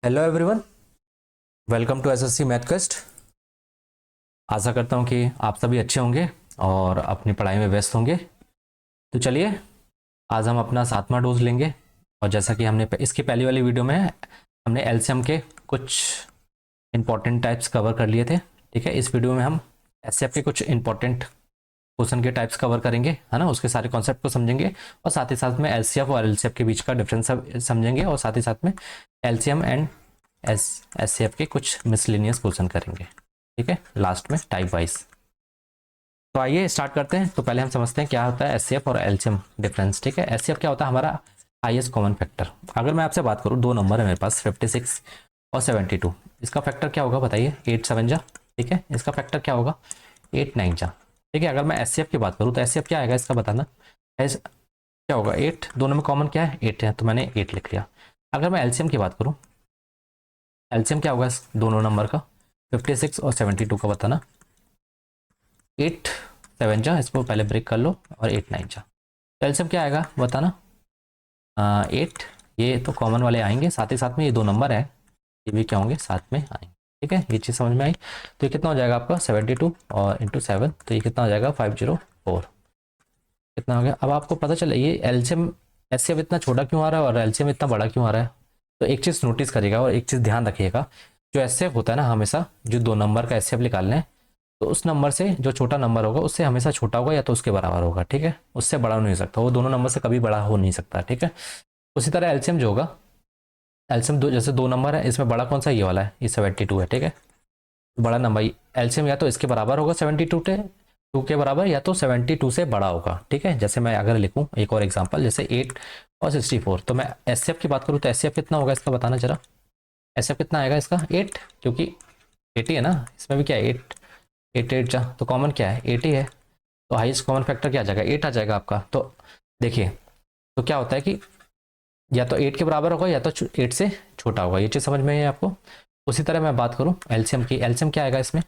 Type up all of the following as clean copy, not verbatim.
Hello everyone, welcome to SSC MathQuest. आशा करता हूँ कि आप सभी अच्छे होंगे और अपनी पढ़ाई में व्यस्त होंगे। तो चलिए, आज हम अपना 7वां डोज लेंगे। और जैसा कि हमने इसकी पहली वाली वीडियो में हमने एलसीएम के कुछ इंपॉर्टेंट टाइप्स कवर कर लिए थे। ठीक है, इस वीडियो में हम एसएफ के कुछ इंपॉर्टेंट क्वेश्चन के टाइप्स कवर करेंगे, है ना। उसके सारे कॉन्सेप्ट को समझेंगे और साथ ही साथ में एलसीएफ और एलसीएफ के बीच का डिफरेंस समझेंगे और साथ ही साथ में एलसीएम एंड एससीएफ के कुछ मिसलेनियस क्वेश्चन करेंगे। ठीक है, लास्ट में टाइप वाइज। तो आइए स्टार्ट करते हैं। तो पहले हम समझते हैं क्या होता है एससीएफ और एलसीएम डिफरेंस। ठीक है, एससीएफ क्या होता है? हमारा हाईएस्ट कॉमन फैक्टर। अगर मैं आपसे बात करूँ, दो नंबर है मेरे पास 56 और 72, इसका फैक्टर क्या होगा बताइए? 8 7 जा। ठीक है, इसका फैक्टर क्या होगा? 8 9 जा। ठीक है, अगर मैं एससीएफ की बात करूँ तो एससीएफ क्या आएगा इसका बताना। क्या होगा? 8, दोनों में कॉमन क्या है? 8 है, तो मैंने 8 लिख लिया। अगर मैं एलसीएम की बात करूँ, एलसीएम क्या होगा इस दोनों नंबर का? 56 और 72 का बताना। 8 7 जा, इसको पहले ब्रेक कर लो, और 8 9 जा। एलसीएम क्या आएगा बताना? 8, ये तो कॉमन वाले आएंगे, साथ ही साथ में ये दो नंबर है, ये भी क्या होंगे? साथ में आएंगे। ठीक है, ये चीज़ समझ में आई। तो ये कितना हो जाएगा आपका? 72 और इंटू 7, तो ये कितना हो जाएगा? 504। कितना हो गया? अब आपको पता चले ये एलसीएम एचसीएफ इतना छोटा क्यों आ रहा है और एलसीएम इतना बड़ा क्यों आ रहा है। तो एक चीज़ नोटिस करिएगा और एक चीज़ ध्यान रखिएगा, जो एचसीएफ होता है ना, हमेशा जो दो नंबर का एचसीएफ निकालना है, तो उस नंबर से जो छोटा नंबर होगा उससे हमेशा छोटा होगा या तो उसके बराबर होगा। ठीक है, उससे बड़ा नहीं हो सकता, वो दोनों नंबर से कभी बड़ा हो नहीं सकता। ठीक है, उसी तरह एलसीएम जो होगा, एलसीएम दो, जैसे दो नंबर है, इसमें बड़ा कौन सा? ये वाला है, ये 72 है। ठीक है, बड़ा नंबर एलसीएम या तो इसके बराबर होगा 72 के के बराबर, या तो 72 से बड़ा होगा। ठीक है, जैसे मैं अगर लिखूं एक और एग्जांपल, जैसे 8 और 64, तो मैं एसएफ की बात करूं तो एसएफ कितना होगा इसका बताना जरा। एसएफ कितना आएगा इसका? 8, क्योंकि 80 है ना, इसमें भी क्या है? 8 8 8 जा, तो कॉमन क्या है? 80 है, तो हाईएस्ट कॉमन फैक्टर क्या आ जाएगा? 8 आ जाएगा आपका। तो देखिए, तो क्या होता है कि या तो 8 के बराबर होगा या तो 8 से छोटा होगा। ये चीज़ समझ में है आपको? उसी तरह मैं बात करूं एलसीएम की, एलसीएम क्या आएगा इसमें?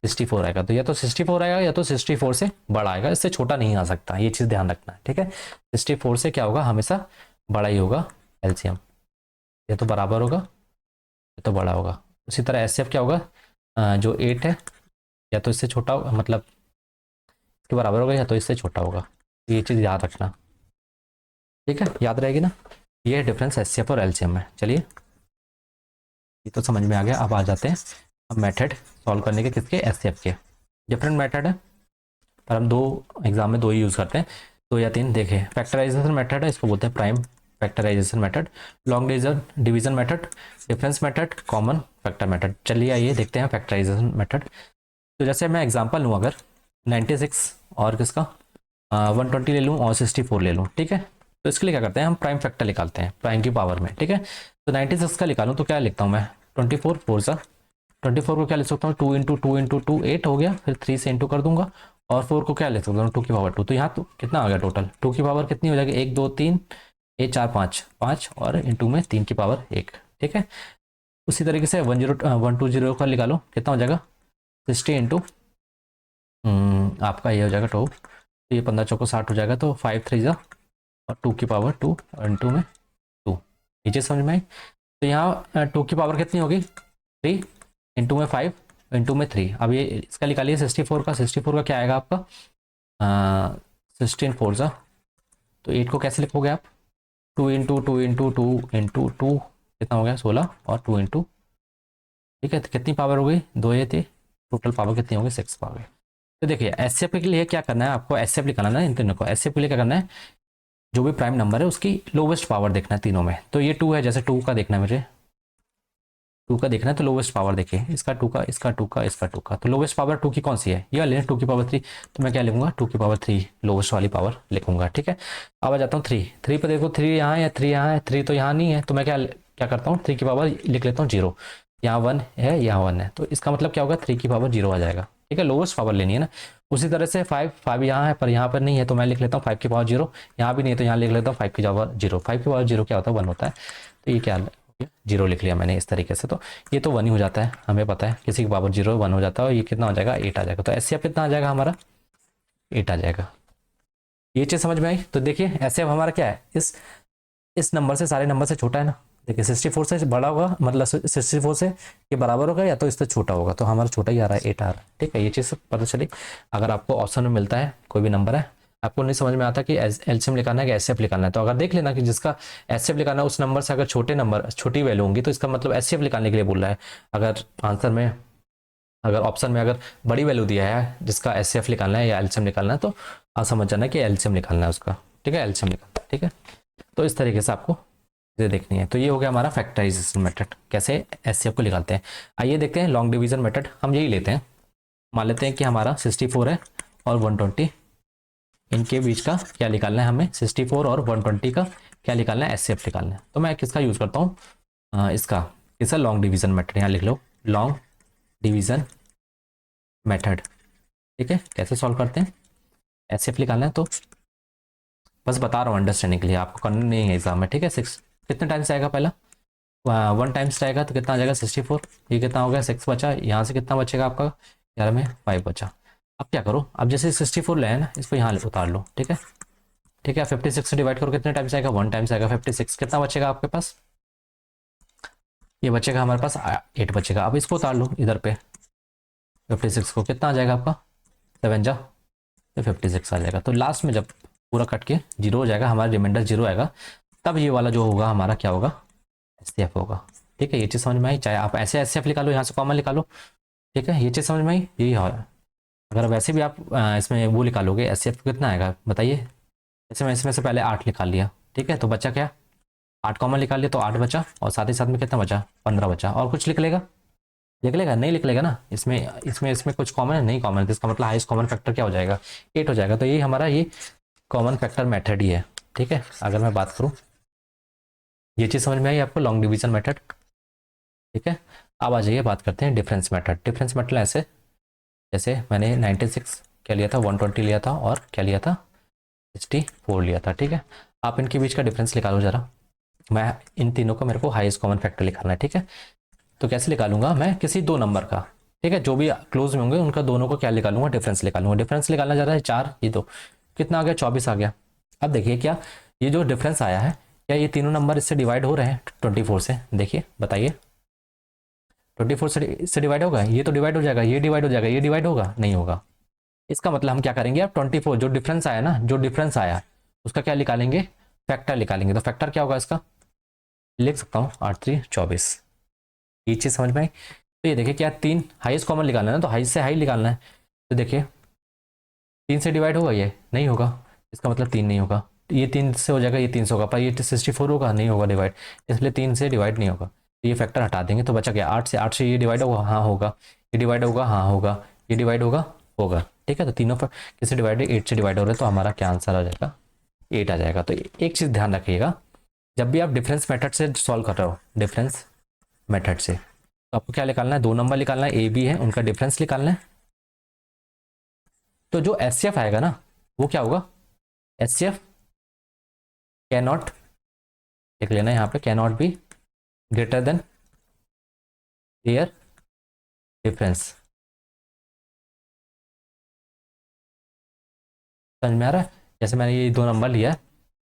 64 आएगा, तो या तो 64 आएगा या तो 64 से बड़ा आएगा, इससे छोटा नहीं आ सकता। ये चीज़ ध्यान रखना है। ठीक है, 64 से क्या होगा? हमेशा बड़ा ही होगा एलसीएम, या तो बराबर होगा या तो बड़ा होगा। उसी तरह एचसीएफ क्या होगा? जो 8 है, या तो इससे छोटा होगा, मतलब इसके बराबर होगा या तो इससे छोटा होगा। ये चीज़ याद रखना। ठीक है, याद रहेगी ना। ये डिफरेंस एचसीएफ और एलसीएम में। चलिए, ये तो समझ में आ गया। अब आ जाते हैं अब मेथड सॉल्व करने के, किसके? एचसीएफ के। डिफरेंट मेथड है, पर हम दो एग्जाम में दो ही यूज़ करते हैं, दो या तीन। देखिए, फैक्टराइजेशन मेथड है, इसको बोलते हैं prime factorization method, long division method, difference method, common factor method. चलिए आइए देखते हैं फैक्टराइजेशन मेथड। तो जैसे मैं एग्जांपल लूँ, अगर 96 और किसका 120 ले लूँ और 64 ले लूँ। ठीक है, तो इसके लिए क्या करते हैं हम? प्राइम फैक्टर निकालते हैं प्राइम की पावर में। ठीक है, तो 96 का निकालूँ तो क्या लिखता हूँ मैं? 24 4 सा 24 को क्या लिख सकता हूँ? 2 इंटू 2 इंटू 2 8 हो गया, फिर 3 से इंटू कर दूंगा, और 4 को क्या लिख सकता हूँ? 2 की पावर 2। तो यहाँ तो कितना आ गया टोटल? 2 की पावर कितनी हो जाएगी? 1 2 3 1 4 5 5, और इंटू में 3 की पावर 1। ठीक है, उसी तरीके से 120 का निकालो, कितना हो जाएगा? 60 इंटू आपका ये हो जाएगा 2, तो ये 15 चौको 60 हो जाएगा, तो 5 3 जा, और 2 की पावर 2, और इंटू में 2। नीचे समझ में आई? तो यहाँ 2 की पावर कितनी होगी? 3 इंटू में 5 इंटू में 3। अब ये इसका निकालिए 64 का। 64 का क्या आएगा आपका? 16 4 सा, तो 8 को कैसे लिखोगे आप? 2 इंटू 2 इंटू 2 इंटू 2, कितना हो गया? 16, और 2 इंटू, ठीक है, तो कितनी पावर हो गई? 2 ये थे, टोटल पावर कितनी होगी? 6 पावर। तो देखिए, एसएफ के लिए क्या करना है आपको? एसएफ निकालना है इन तीनों को। एसएफ के लिए क्या करना है? जो भी प्राइम नंबर है उसकी लोवेस्ट पावर देखना है तीनों में। तो ये 2 है, जैसे 2 का देखना है मुझे, 2 का देखना है, तो लोवेस्ट पावर देखिए, इसका 2 का, इसका 2 का, इसका 2 का, तो लोवेस्ट पावर 2 की कौन सी है? ये वाली है 2 की पावर 3। तो मैं क्या लिखूंगा? 2 की पावर 3 लोवेस्ट वाली पावर लिखूंगा। ठीक है, अब आ जाता हूँ 3 पर। देखो 3 यहाँ है, 3 यहाँ है, 3 तो यहाँ नहीं है, तो मैं क्या क्या करता हूँ? 3 की पावर लिख लेता हूँ 0। यहाँ 1 है, यहाँ 1 है, तो इसका मतलब क्या होगा? 3 की पावर 0 आ जाएगा। ठीक है, लोवेस्ट पावर लेनी है ना। उसी तरह से 5 यहाँ है, पर यहाँ पर नहीं है, तो मैं लिख लेता हूँ 5 की पावर 0। यहाँ भी नहीं है, तो यहाँ लिख लेता हूँ 5 की पावर 0। 5 की पावर 0 क्या होता है? 1 होता है। तो ये क्या 0 लिख लिया मैंने इस तरीके से। तो ये तो 1 ही हो जाता है, हमें पता है, किसी की पावर 0 1 हो जाता है, और ये कितना हो जाएगा? 8 आ जाएगा। तो एचसीएफ कितना आ जाएगा हमारा? 8 आ जाएगा। ये चीज़ समझ में आई? तो देखिए, एचसीएफ हमारा क्या है? इस नंबर से, सारे नंबर से छोटा है ना, देखिए 64 से बड़ा होगा, मतलब 64 से ये बराबर होगा या तो इससे छोटा होगा, तो हमारा छोटा ही आ रहा है, 8 आ रहा है। ठीक है, ये चीज़ पता चली। अगर आपको ऑप्शन में मिलता है कोई भी नंबर है, आपको नहीं समझ में आता कि एलसीएम निकालना है कि एचसीएफ निकालना है, तो अगर देख लेना कि जिसका एचसीएफ निकालना है उस नंबर से अगर छोटे नंबर छोटी वैल्यू होंगी तो इसका मतलब एचसीएफ निकालने के लिए बोल रहा है। अगर आंसर में, अगर ऑप्शन में अगर बड़ी वैल्यू दिया है जिसका एचसीएफ निकालना है या एलसीएम निकालना है, तो आप समझ जाना कि एलसीएम निकालना है उसका। ठीक है, एलसीएम निकालना है। ठीक है, तो इस तरीके से आपको ये देखनी है। तो ये हो गया हमारा फैक्टराइजेशन मेथड, कैसे एचसीएफ को निकालते हैं। आइए देखते हैं लॉन्ग डिवीजन मेथड, हम यही लेते हैं। मान लेते हैं कि हमारा 64 है और 120, इनके बीच का क्या निकालना है हमें, 64 और 120 का क्या निकालना है, एचसीएफ निकालना है। तो मैं किसका यूज करता हूँ, इसका, किसका, लॉन्ग डिवीजन मेथड। यहाँ लिख लो लॉन्ग डिवीजन मेथड। ठीक है, कैसे सॉल्व करते हैं, एचसीएफ निकालना है, तो बस बता रहा हूँ अंडरस्टैंडिंग के लिए, आपको करना नहीं है एग्जाम में। ठीक है, 6 कितने टाइम्स आएगा, पहला 1 टाइम्स आएगा तो कितना आ जाएगा 64, ये कितना हो गया 6 बचा, यहाँ से कितना बचेगा आपका, यार में 5 बचा। अब क्या करो, अब जैसे 64 ले है ना, इसको यहाँ उतार लो। ठीक है, ठीक है, 56 से डिवाइड करो, कितने टाइम्स आएगा, 1 टाइम्स आएगा। 56 कितना बचेगा आपके पास, ये बचेगा हमारे पास 8 बचेगा। अब इसको उतार लो इधर पे, 56 को कितना आ जाएगा आपका, 7 जा तो 56 आ जाएगा। तो लास्ट में जब पूरा कट के जीरो हो जाएगा, हमारा रिमाइंडर जीरो आएगा, तब ये वाला जो होगा हमारा क्या होगा, एचसीएफ होगा। ठीक है, ये चीज़ समझ में आई, चाहे आप ऐसे एचसीएफ निकालो, यहाँ से कॉमन निकालो। ठीक है, ये चीज़ समझ में आई, यही है। अगर वैसे भी आप इसमें वो निकालोगे, एचसीएफ कितना आएगा बताइए, जैसे मैं इसमें से पहले 8 निकाल लिया। ठीक है, तो बचा क्या, 8 कॉमन निकाल लिया तो 8 बचा, और साथ ही साथ में कितना बचा, 15 बचा। और कुछ लिख लेगा, लिख लेगा, नहीं लिख लेगा ना, इसमें इसमें इसमें कुछ कॉमन है, नहीं कॉमन है, तो इसका मतलब हाईएस्ट कॉमन फैक्टर क्या हो जाएगा, 8 हो जाएगा। तो यही हमारा ये कॉमन फैक्टर मेथड ही है। ठीक है, अगर मैं बात करूँ, ये चीज़ समझ में आई आपको, लॉन्ग डिवीजन मेथड। ठीक है, अब आ जाइए बात करते हैं डिफरेंस मेथड। डिफरेंस मेथड ऐसे, जैसे मैंने 96 क्या लिया था, 120 लिया था, और क्या लिया था, 64 लिया था। ठीक है, आप इनके बीच का डिफरेंस निकालो जरा, मैं इन तीनों का, मेरे को हाईएस्ट कॉमन फैक्टर निकालना है। ठीक है, तो कैसे निकालूंगा मैं, किसी दो नंबर का, ठीक है, जो भी क्लोज में होंगे उनका दोनों को क्या निकालूंगा, डिफरेंस निकालूंगा। डिफरेंस निकालना जा रहा है 4, ये दो, कितना आ गया, 24 आ गया। अब देखिए क्या ये जो डिफरेंस आया है, क्या ये तीनों नंबर इससे डिवाइड हो रहे हैं 24 से, देखिए बताइए, 24 से डिवाइड होगा, ये तो डिवाइड हो जाएगा, ये डिवाइड हो जाएगा, ये डिवाइड होगा, नहीं होगा। इसका मतलब हम क्या करेंगे, अब 24 जो डिफरेंस आया ना, जो डिफरेंस आया उसका क्या निकालेंगे, फैक्टर निकालेंगे। तो फैक्टर क्या होगा इसका, लिख सकता हूँ 8 3 24। ये चीज़ समझ में आई। तो ये देखिए क्या, 3 हाईएस्ट कॉमन निकालना है ना, तो हाई से हाई निकालना है। तो देखिए 3 से डिवाइड होगा, ये नहीं होगा, इसका मतलब 3 नहीं होगा। ये 3 से हो जाएगा, ये 3 से होगा, पर ये 64 होगा, नहीं होगा डिवाइड, इसलिए 3 से डिवाइड नहीं होगा। तो ये फैक्टर हटा देंगे, तो बचा गया 8 से ये डिवाइड होगा, हाँ होगा, ये डिवाइड होगा, हाँ होगा, ये डिवाइड होगा, होगा। ठीक है, तो तीनों पर किससे डिवाइड, 8 से डिवाइड हो रहे हैं, तो हमारा क्या आंसर आ जाएगा, 8 आ जाएगा। तो एक चीज़ ध्यान रखिएगा, जब भी आप डिफरेंस मेथड से सॉल्व कर रहे हो, डिफरेंस मेथड से, तो आपको क्या निकालना है, दो नंबर निकालना है, ए बी है, उनका डिफरेंस निकालना है। तो जो एचसीएफ आएगा ना, वो क्या होगा, एचसीएफ कैन नॉट, लिख लेना यहाँ पे, can not be greater than their difference. समझ में आ रहा है, जैसे मैंने ये दो नंबर लिया है,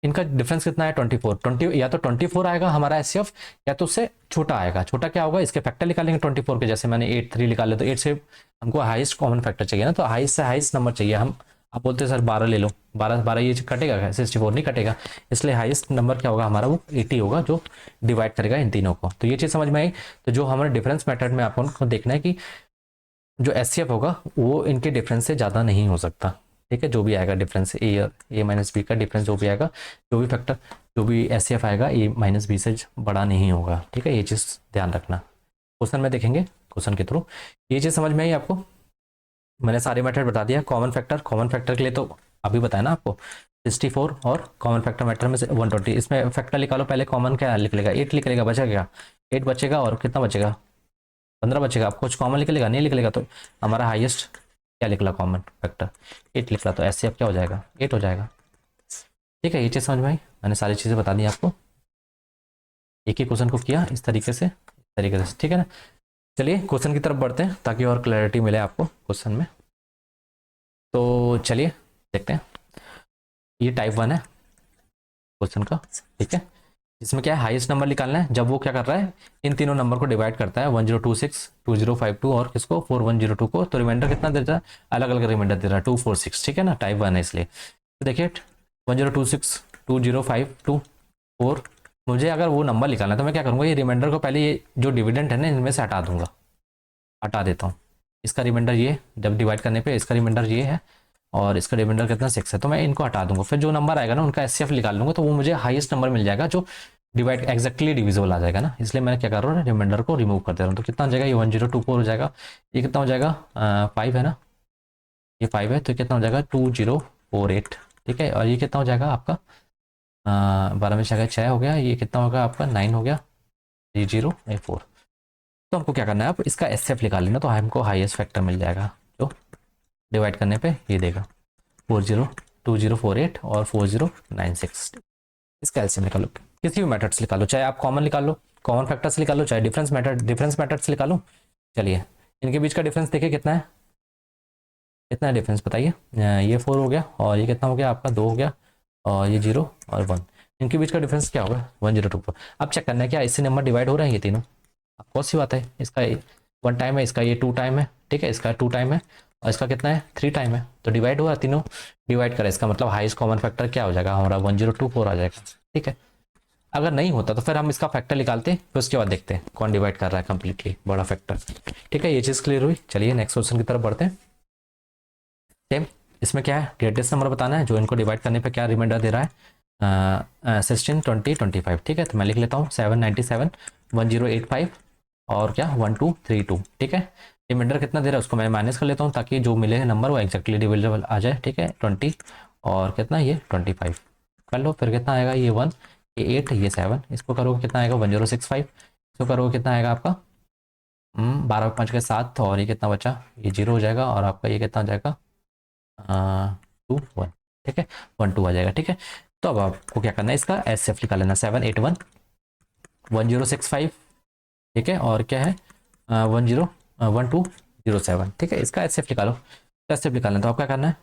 इनका डिफरेंस कितना है, 24, 20, या तो 24 आएगा हमारा एचसीएफ, या तो उससे छोटा आएगा। छोटा क्या होगा, इसके फैक्टर निकालेंगे 24 के, जैसे मैंने 8 3 निकाले, तो 8 से हमको हाईएस्ट कॉमन फैक्टर चाहिए ना, तो हाईएस्ट से हाईएस्ट नंबर चाहिए हम। आप बोलते हैं सर 12 ले लो, 12 ये कटेगा, 64 नहीं कटेगा, इसलिए हाईएस्ट नंबर क्या होगा हमारा, वो 80 होगा, जो डिवाइड करेगा इन तीनों को। तो ये चीज़ समझ में आई। तो जो हमारे डिफरेंस मेथड में आपको देखना है कि जो एचसीएफ होगा वो इनके डिफरेंस से ज़्यादा नहीं हो सकता। ठीक है, जो भी आएगा डिफरेंस, ए माइनस बी का डिफरेंस जो भी आएगा, जो भी फैक्टर, जो भी एचसीएफ आएगा, ए माइनस बी से बड़ा नहीं होगा। ठीक है, ये चीज़ ध्यान रखना, क्वेश्चन में देखेंगे, क्वेश्चन के थ्रू ये चीज़ समझ में आई आपको। मैंने सारे मेथड बता दिया। कॉमन फैक्टर के लिए तो अभी बताया ना आपको, 64 और कॉमन फैक्टर मेथड में से 120, इसमें फैक्टर निकालो, पहले कॉमन क्या लिख लेगा, 8 लिख लेगा, बचेगा 8 बचेगा, और कितना बचेगा, 15 बचेगा। आप कुछ कॉमन लिख लेगा, नहीं लिख लेगा, तो हमारा हाईएस्ट क्या निकला, कॉमन फैक्टर 8 निकला, तो ऐसे अब क्या हो जाएगा, 8 हो जाएगा। ठीक है, ये चीज़ समझ में आई, मैंने सारी चीज़ें बता दी आपको, एक ही क्वेश्चन को किया इस तरीके से, ठीक है ना। चलिए क्वेश्चन की तरफ बढ़ते हैं, ताकि और क्लैरिटी मिले आपको क्वेश्चन में। तो चलिए देखते हैं, ये टाइप 1 है क्वेश्चन का। ठीक है, इसमें क्या है, हाईएस्ट नंबर निकालना है। जब वो क्या कर रहा है, इन तीनों नंबर को डिवाइड करता है, 1026, 2052 और किसको 4102 को, तो रिमाइंडर कितना देता है, अलग अलग रिमाइंडर दे रहा है 246, ठीक है ना, टाइप 1 है इसलिए। तो देखिए 1026, 2052, 4, मुझे अगर वो नंबर निकालना है तो मैं क्या करूँगा, ये रिमाइंडर को पहले ये जो डिविडेंड है ना इनमें से हटा दूंगा, हटा देता हूँ। इसका रिमाइंडर ये, जब डिवाइड करने पे इसका रिमाइंडर ये है और इसका रिमाइंडर कितना 6 है, तो मैं इनको हटा दूंगा। फिर जो नंबर आएगा ना उनका एचसीएफ निकाल लूंगा, तो वो मुझे हाईएस्ट नंबर मिल जाएगा जो डिवाइड एग्जैक्टली डिविजिबल आ जाएगा ना, इसलिए मैं क्या कर रहा हूँ, रिमाइंडर को रिमूव कर दे रहा हूँ। तो कितना हो जाएगा, ये 1024 हो जाएगा। ये कितना हो जाएगा, 5 है ना, ये 5 है, तो कितना हो जाएगा 2048, ठीक है। और ये कितना हो जाएगा आपका, 12 में से 6 हो गया, ये कितना होगा आपका 9 हो गया, 3084। तो हमको क्या करना है, अब इसका एचसीएफ निकाल लेना, तो हमको हाईएस्ट फैक्टर मिल जाएगा जो डिवाइड करने पे ये देगा 2048 और 4096। इसका एलसीएम निकालो, किसी भी मेथड से निकालो, चाहे आप कॉमन निकालो, कॉमन फैक्टर से निकालो, चाहे डिफरेंस मेथड से निकालो। चलिए इनके बीच का डिफरेंस देखिए कितना है, कितना है डिफरेंस बताइए। ये 4 हो गया और ये कितना हो गया आपका 2 हो गया और ये 0 और 1, इनके बीच का डिफरेंस क्या होगा 1024। अब चेक करना है क्या इससे नंबर डिवाइड हो रहे हैं ये तीनों, कौन सी बात है, इसका 1 टाइम है, इसका ये 2 टाइम है, ठीक है, इसका 2 टाइम है और इसका कितना है 3 टाइम है, तो डिवाइड हुआ तीनों, डिवाइड करें, इसका मतलब हाईएस्ट कॉमन फैक्टर क्या हो जाएगा हमारा 1024 आ जाएगा, ठीक है। अगर नहीं होता तो फिर हम इसका फैक्टर निकालते हैं, फिर उसके बाद देखते हैं कौन डिवाइड कर रहा है कंप्लीटली बड़ा फैक्टर, ठीक है। ये चीज़ क्लियर हुई, चलिए नेक्स्ट क्वेश्चन की तरफ बढ़ते हैं। सेम इसमें क्या है, ग्रेटेस्ट नंबर बताना है जो इनको डिवाइड करने पे क्या रिमाइंडर दे रहा है, 16, 20, 25, ठीक है। तो मैं लिख लेता हूँ 797, 1085 और क्या 1232, ठीक है। रिमाइंडर कितना दे रहा है उसको मैं माइनस कर लेता हूँ ताकि जो मिले नंबर वो एक्जैक्टली डिविजिबल आ जाए, ठीक है। 20 और कितना ये 25 कर लो, फिर कितना आएगा ये 1, ये 8, ये 7, इसको करोगे कितना आएगा 1065, इसको करोगे कितना आएगा आपका 12 5 के 7 और ये कितना बचा, ये 0 हो जाएगा और आपका ये कितना हो जाएगा 2 1, ठीक है, 1 2 आ जाएगा, ठीक है। तो अब आपको क्या करना है, इसका एचसीएफ निकाल लेना, 781 1065, ठीक है, और क्या है 1207, ठीक है। इसका एचसीएफ निकालो, एचसीएफ निकालना तो आप क्या करना है,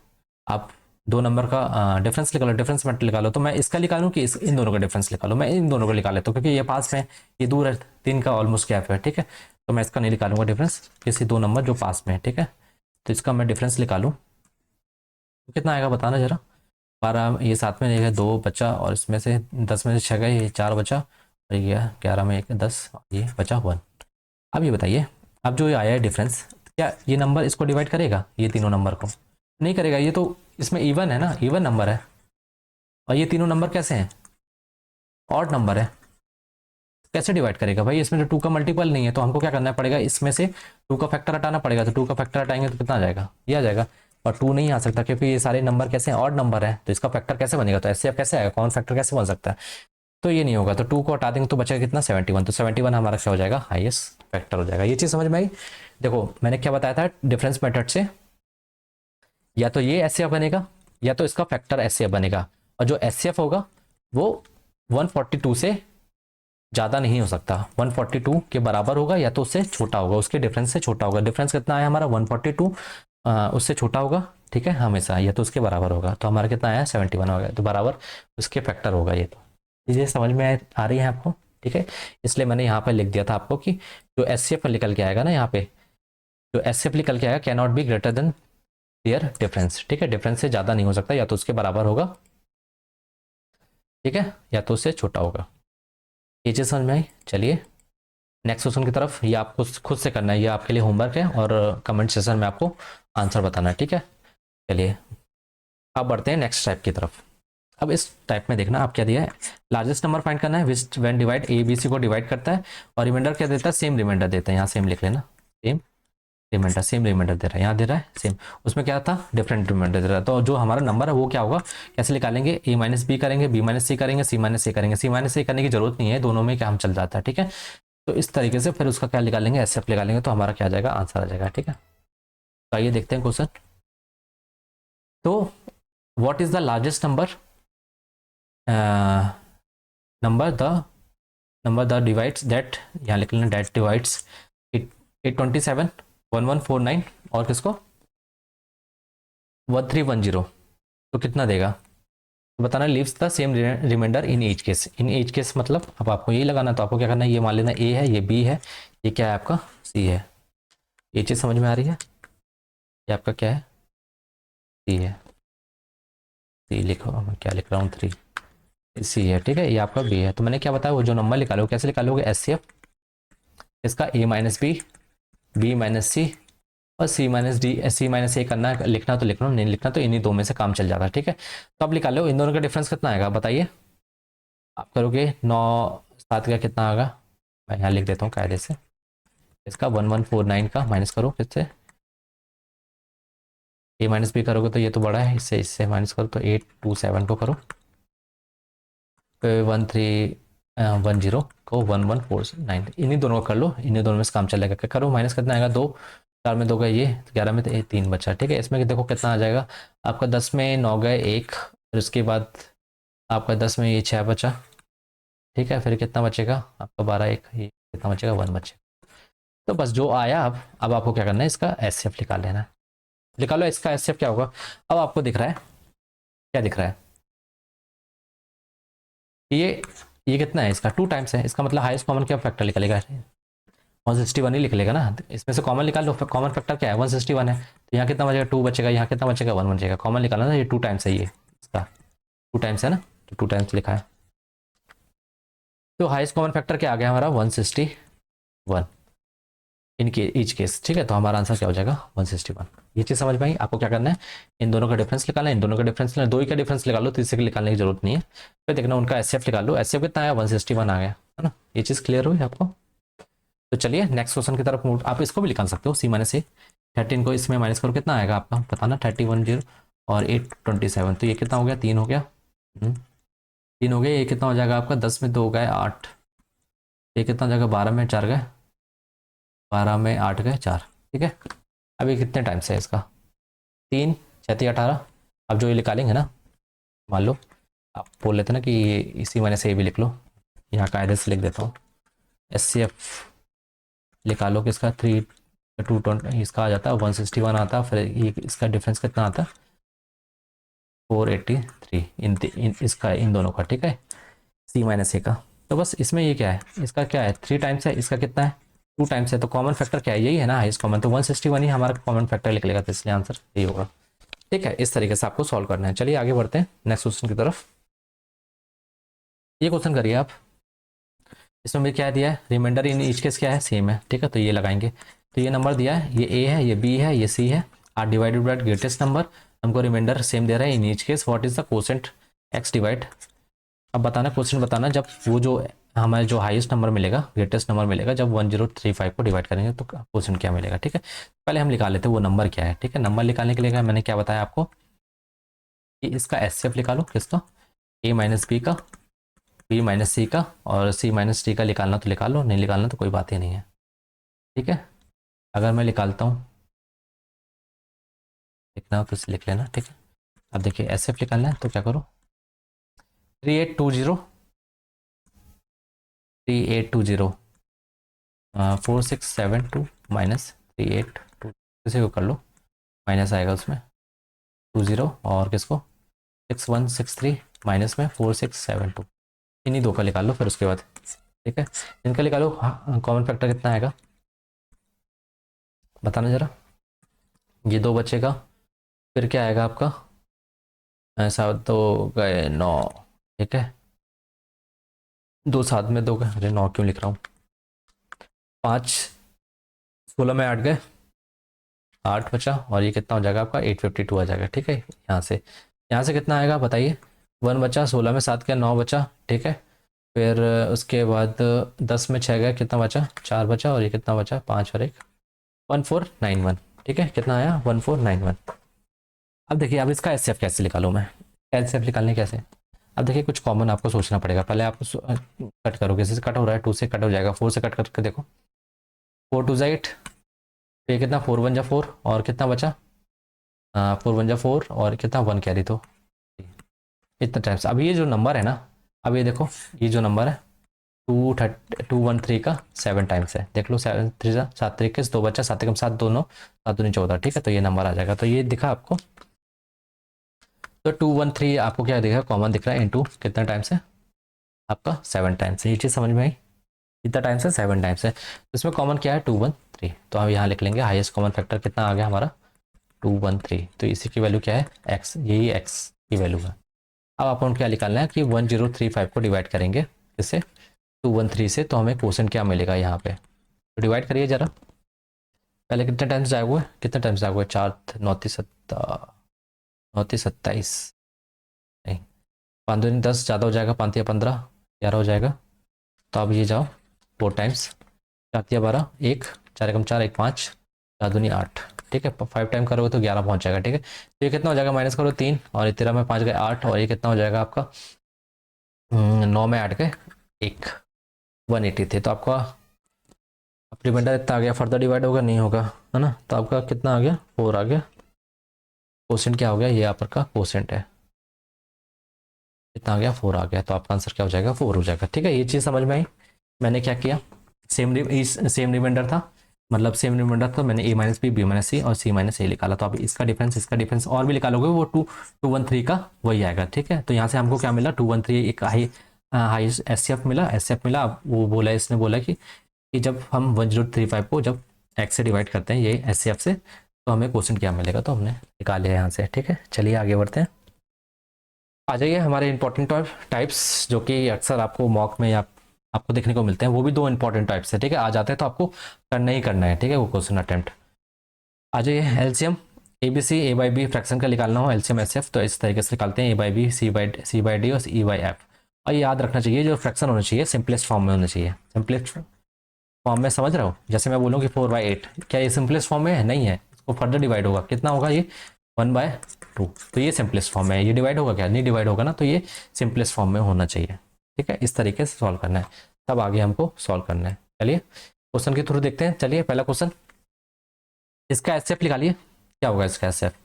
आप दो नंबर का डिफरेंस निकालो, डिफरेंस मैटर निकालो। तो मैं इसका निकालूं कि इन दोनों का डिफरेंस निकालो, मैं इन दोनों का निकाल लेता हूँ क्योंकि ये पास में, ये दूर है, 3 का ऑलमोस्ट गैप है, ठीक है। तो मैं इसका नहीं निकालूंगा डिफरेंस, किसी दो नंबर जो पास में है, ठीक है। तो इसका मैं डिफरेंस निकालूं तो कितना आएगा बताना जरा, 12 ये 7 में एक 2 बचा और इसमें से 10 में से 6 गए, ये 4 बचा और ये 11 में 1 10 ये बचा 1। अब ये बताइए, अब जो ये आया है डिफरेंस, क्या ये नंबर इसको डिवाइड करेगा, ये तीनों नंबर को नहीं करेगा, ये तो इसमें इवन है ना, इवन नंबर है और ये तीनों नंबर कैसे हैं, ऑड नंबर है, कैसे डिवाइड करेगा भाई, इसमें तो 2 का मल्टीपल नहीं है, तो हमको क्या करना पड़ेगा, इसमें से 2 का फैक्टर हटाना पड़ेगा। तो 2 का फैक्टर हटाएंगे तो कितना आ जाएगा, ये आ जाएगा, और 2 नहीं आ सकता क्योंकि ये सारे नंबर कैसे हैं, ऑड नंबर है, तो इसका फैक्टर कैसे बनेगा, तो ऐसे कैसे आएगा, कौन फैक्टर कैसे बन सकता है, तो ये नहीं होगा। तो 2 को हटा देंगे तो बचेगा कितना 71, तो 71 हमारा क्या हो जाएगा, हाईएस्ट फैक्टर हो जाएगा। ये चीज़ समझ में आई। देखो मैंने क्या बताया था, डिफरेंस मेथड से या तो ये एचसीएफ बनेगा या तो इसका फैक्टर एचसीएफ बनेगा, और जो एचसीएफ होगा वो 142 से ज़्यादा नहीं हो सकता, 142 के बराबर होगा या तो उससे छोटा होगा, उसके डिफरेंस से छोटा होगा। डिफरेंस कितना है हमारा 142, उससे छोटा होगा, ठीक है, हमेशा, या तो उसके बराबर होगा। तो हमारा कितना आया 71 हो गया, तो बराबर उसके फैक्टर होगा। ये तो चीज़ें समझ में आ रही है आपको, ठीक है। इसलिए मैंने यहाँ पर लिख दिया था आपको कि जो एचसीएफ निकल के आएगा ना, यहाँ पे जो एचसीएफ निकल के आएगा can not be greater than their difference, ठीक है, डिफरेंस से ज़्यादा नहीं हो सकता, या तो उसके बराबर होगा, ठीक है, या तो उससे छोटा होगा। ये चीज़ समझ में आई। चलिए नेक्स्ट क्वेश्चन की तरफ, ये आपको खुद से करना है, ये आपके लिए होमवर्क है और कमेंट सेशन में आपको आंसर बताना है, ठीक है। चलिए अब बढ़ते हैं नेक्स्ट टाइप की तरफ। अब इस टाइप में देखना आप क्या दिया है, लार्जेस्ट नंबर फाइंड करना है which when divide A B C को डिवाइड करता है और रिमाइंडर क्या देता है, सेम रिमाइंडर देता है, यहाँ सेम लिख लेना, सेम रिमाइंडर दे रहा है, यहाँ दे रहा है सेम, उसमें क्या था डिफरेंट रिमाइंडर दे रहा है। तो जो हमारा नंबर है वो क्या होगा, कैसे निकालेंगे, ए माइनस बी करेंगे, बी माइनस सी करेंगे, सी माइनस सी करेंगे, सी माइनस सी करने की जरूरत नहीं है, दोनों में क्या हम चल जाता है, ठीक है। तो इस तरीके से फिर उसका क्या निकालेंगे, एसएफ निकालेंगे, तो हमारा क्या आ जाएगा, आंसर आ जाएगा, ठीक है। तो आइए देखते हैं क्वेश्चन। तो what is the largest number, number the divides that, यहाँ लिख लेना दैट डिवाइड्स 827 1149 और किसको 1310, तो कितना देगा, तो बताना leaves the same remainder in each case. In each case मतलब अब आपको यही लगाना, तो आपको क्या करना है, ये मान लेना ए है, ये बी है, ये क्या है आपका सी है। ये चीज़ समझ में आ रही है? ये आपका क्या है, सी है। सी लिखो, मैं क्या लिख रहा हूँ, 3 सी है, ठीक है। ये आपका बी है। तो मैंने क्या बताया, वो जो नंबर निकालो कैसे निकालोगे, एस सी एफ, इसका ए माइनस बी माइनस सी और सी माइनस डी। सी माइनस ए करना है, लिखना तो लिख लो, नहीं लिखना तो इन्हीं दो में से काम चल जाता है, ठीक है। तो अब निकाल लो इन दोनों का डिफरेंस कितना आएगा बताइए। आप करोगे 9 7 का कितना आएगा, मैं यहाँ लिख देता हूँ कायदे से। इसका 1149 का माइनस करो किससे, ए माइनस बी करोगे तो ये तो बड़ा है, इससे इससे माइनस करो तो 827 को करो, फिर 1310 को 1149, इन्हीं दोनों का कर लो, इन्हीं दोनों में से काम चलेगा। क्या करो, माइनस कितना आएगा, 2, 4 में 2 गए ये, 11 में तो ये 3 बचा, ठीक है। इसमें देखो कितना आ जाएगा आपका, 10 में 9 गए 1, फिर उसके बाद आपका 10 में ये 6 बचा, ठीक है। फिर कितना बचेगा आपका 12 1, ये कितना बचेगा 1 बचेगा। तो बस जो आया, अब आपको क्या करना है, इसका एस सी एफ निकाल लेना है। निकालो इसका एस सी एफ क्या होगा। अब आपको दिख रहा है, क्या दिख रहा है, ये कितना है, इसका 2 टाइम्स है। इसका मतलब हाईएस्ट कॉमन क्या फैक्टर निकलेगा, 161 ही लिख लेगा ना। इसमें से कॉमन निकाल लो, कॉमन फैक्टर क्या है, 161 है। तो यहाँ कितना बचेगा, 2 बचेगा, यहाँ कितना बचेगा 1 बचेगा। कॉमन निकालना ना, ये 2 टाइम्स है, ये इसका 2 टाइम्स है ना, तो 2 टाइम्स लिखा है। तो हाईएस्ट कॉमन फैक्टर क्या आ गया हमारा, 161 इनके ईच केस, ठीक है। तो हमारा आंसर क्या हो जाएगा 161। ये चीज़ समझ में आई। आपको क्या करना है, इन दोनों का डिफरेंस निकालना है, इन दोनों का डिफरेंस निकालना, 2 ही का डिफरेंस निकाल लो, तीसरे के निकालने की जरूरत नहीं है। फिर देखना उनका एस निकाल लो, एस कितना आया 161 आ गया, है ना। ये चीज़ क्लियर हुई आपको। तो चलिए नेक्स्ट क्वेश्चन की तरफ मूव। आप इसको भी निकाल सकते हो, सी माइनस ए 13 को इसमें माइनस करो, कितना आएगा आपका बताना, 31 और 827, तो ये कितना हो गया, 3 हो गया, 3 हो गया। ये कितना हो जाएगा आपका, 10 में 2 गए 8, ये कितना हो जाएगा, 12 में 4 गए, 12 में 8 गए 4, ठीक है। अब ये कितने टाइम्स है इसका, 3 6 18। अब जो ये निकालेंगे ना, मान लो आप बोल लेते ना कि ये इसी माइनस ए भी लिख लो, यहाँ कायदे से लिख देता हूँ, एस सी एफ निकालो किसका, 220 इसका आ जाता है 161 आता है, फिर ये इसका डिफरेंस कितना आता है 483 इसका इन दोनों का, ठीक है, सी माइनस ए का। तो बस इसमें ये क्या है, इसका क्या है 3 टाइम्स है, इसका कितना है 2 टाइम्स है। तो कॉमन फैक्टर क्या है, यही है ना हाईएस्ट कॉमन, तो 161 ही हमारा कॉमन फैक्टर निकलेगा, तो इसलिए आंसर यही होगा, ठीक है। इस तरीके से आपको सॉल्व करना है। चलिए आगे बढ़ते हैं नेक्स्ट क्वेश्चन की तरफ। ये क्वेश्चन करिए आप, इसमें भी क्या दिया है, रिमाइंडर इन ईच केस क्या है, सेम है, ठीक है। तो ये लगाएंगे, तो ये नंबर दिया है, ये ए है, ये बी है, ये सी है, R divided by greatest number, हमको रिमाइंडर सेम दे रहा है in each case, what is the quotient X divide. अब बताना क्वेश्चन बताना, जब वो जो हमारे जो हाईएस्ट नंबर मिलेगा, ग्रेटेस्ट नंबर मिलेगा, जब 1035 को डिवाइड करेंगे तो क्वेश्चन क्या मिलेगा, ठीक है। पहले हम निकाल लेते हैं वो नंबर क्या है, ठीक है। नंबर निकालने के लिए मैंने क्या बताया आपको कि इसका एस सी एफ निकालो, किसका, ए माइनस बी का, बी माइनस सी का, और सी माइनस डी का निकालना तो निकाल लो, नहीं निकालना तो कोई बात ही नहीं है, ठीक है। अगर मैं निकालता हूँ, लिखना हो तो इसे लिख लेना, ठीक है। अब देखिए एस एफ निकालना है तो क्या करो, 3820 3820 4672 माइनस 382, किसी को कर लो, माइनस आएगा उसमें 20 और किसको 6163 माइनस में 4672, इन्हीं दो का निकाल लो फिर उसके बाद, ठीक है। इनका निकालो, कॉमन फैक्टर कितना आएगा बताना जरा, ये 2 बचेगा, फिर क्या आएगा आपका, ऐसा तो गए 9, ठीक है, 2 साथ में 2 गए, अरे 9 क्यों लिख रहा हूँ, 5 16 में 8 गए, 8 बचा, और ये कितना हो जाएगा आपका 852 आ जाएगा, ठीक है। यहाँ से कितना आएगा बताइए, 1 बचा, 16 में 7 गया 9 बचा, ठीक है। फिर उसके बाद 10 में 6 गया, कितना बचा 4 बचा, और ये कितना बचा 5 और 1 1491, ठीक है। कितना आया 1491। अब देखिए अब इसका एस कैसे निकालूँ मैं, एस निकालने कैसे, अब देखिए कुछ कॉमन आपको सोचना पड़ेगा। पहले आप कट करो, किसी से कट हो रहा है, 2 से कट हो जाएगा, 4 से कट करके देखो, 4 2 8, ये कितना 4 1 4, और कितना बचा 4 1 4, और कितना 1 कैरी, तो इतना टाइम्स। अब ये जो नंबर है ना, अब ये देखो ये जो नंबर है 213 का 7 टाइम्स है, देख लो 7 3 7 21 2 बचा, 7 कम 7 2 9 7 2 14, ठीक है। तो ये नंबर आ जाएगा, तो ये दिखा आपको तो 213 आपको क्या दिख रहा है, कॉमन दिख रहा है, इनटू कितना टाइम्स है आपका 7 टाइम्स है। ये चीज़ समझ में आई, कितना टाइम्स है 7 टाइम्स है। तो इसमें कॉमन क्या है 213, तो हम यहाँ लिख लेंगे हाईएस्ट कॉमन फैक्टर कितना आ गया हमारा 213। तो इसी की वैल्यू क्या है एक्स, यही एक्स की वैल्यू है। अब अपन क्या निकालना है कि 1035 को डिवाइड करेंगे इससे 213 से, तो हमें क्वोशेंट क्या मिलेगा यहाँ पे। तो डिवाइड करिए जरा, पहले कितने टाइम्स जाए हुए, कितने टाइम्स जाए हुए, 4 9 27 नहीं, 5 दूनी 10 ज़्यादा हो जाएगा, 5 या 15 11 हो जाएगा। तो अब ये जाओ 4 टाइम्स, 4 या 12 1 4 एकम 4 1 5 4 दूनी 8, ठीक है 5 टाइम करोगे तो 11 पहुंच जाएगा, ठीक है। तो ये कितना हो जाएगा, माइनस करो 3 और 13 में 5 गए 8, और ये कितना हो जाएगा आपका 9 में 8 गए 1, 180 थे। तो आपका रिमाइंडर इतना आ गया, फर्दर डिवाइड होगा नहीं होगा, है ना। तो आपका कितना आ गया 4 आ गया। क्वोशेंट क्या हो गया, ये आपका का क्वोशेंट है, कितना आ गया 4 आ गया। तो आपका आंसर क्या हो जाएगा 4 हो जाएगा, ठीक है। ये चीज़ समझ में आई। मैंने क्या किया, सेम रिमाइंडर था, मतलब सेम रिमाइंडर था, मैंने ए माइनस बी माइनस सी और सी माइनस ए निकाला। तो अब इसका डिफरेंस और भी निकालोगे वो 213 का वही आएगा, ठीक है। तो यहाँ से हमको क्या मिला 213 एक हाई एस मिला, अब वो बोला, इसने बोला कि जब हम 1035 को जब एक्स से डिवाइड करते हैं ये एस से, तो हमें क्वेश्चन क्या मिलेगा, तो हमने निकाल लिया यहाँ से, ठीक है। चलिए आगे बढ़ते हैं। आ जाइए हमारे इंपॉर्टेंट टाइप्स जो कि अक्सर आपको मॉक में या आपको देखने को मिलते हैं, वो भी 2 इंपॉर्टेंट टाइप्स है, ठीक है। आ जाते हैं तो आपको करना ही करना है, ठीक है, वो क्वेश्चन अटेम्प्ट। आ जाइए LCM A B C, A by B fraction का निकालना हो एलसीएम एस एफ, तो इस तरीके से निकालते हैं A by B, C by D और ई बाई एफ। और ये याद रखना चाहिए जो फ्रैक्शन होना चाहिए सिंपलेस्ट फॉर्म में होना चाहिए, सिंपलेस्ट फॉर्म में, समझ रहे हो। जैसे मैं बोलूँ कि 4/8, क्या ये सिंपलेस्ट फॉर्म में है, नहीं है, इसको फर्दर डिवाइड होगा, कितना होगा ये 1/2, तो ये सिंपलेस्ट फॉर्म में है। ये डिवाइड होगा क्या, नहीं डिवाइड होगा ना, तो ये सिंपलेस्ट फॉर्म में होना चाहिए, ठीक है। इस तरीके से सॉल्व करना है, तब आगे हमको सॉल्व करना है। चलिए क्वेश्चन के थ्रू देखते हैं। चलिए पहला क्वेश्चन, इसका एस एफ निकालिए, क्या होगा इसका एस एफ।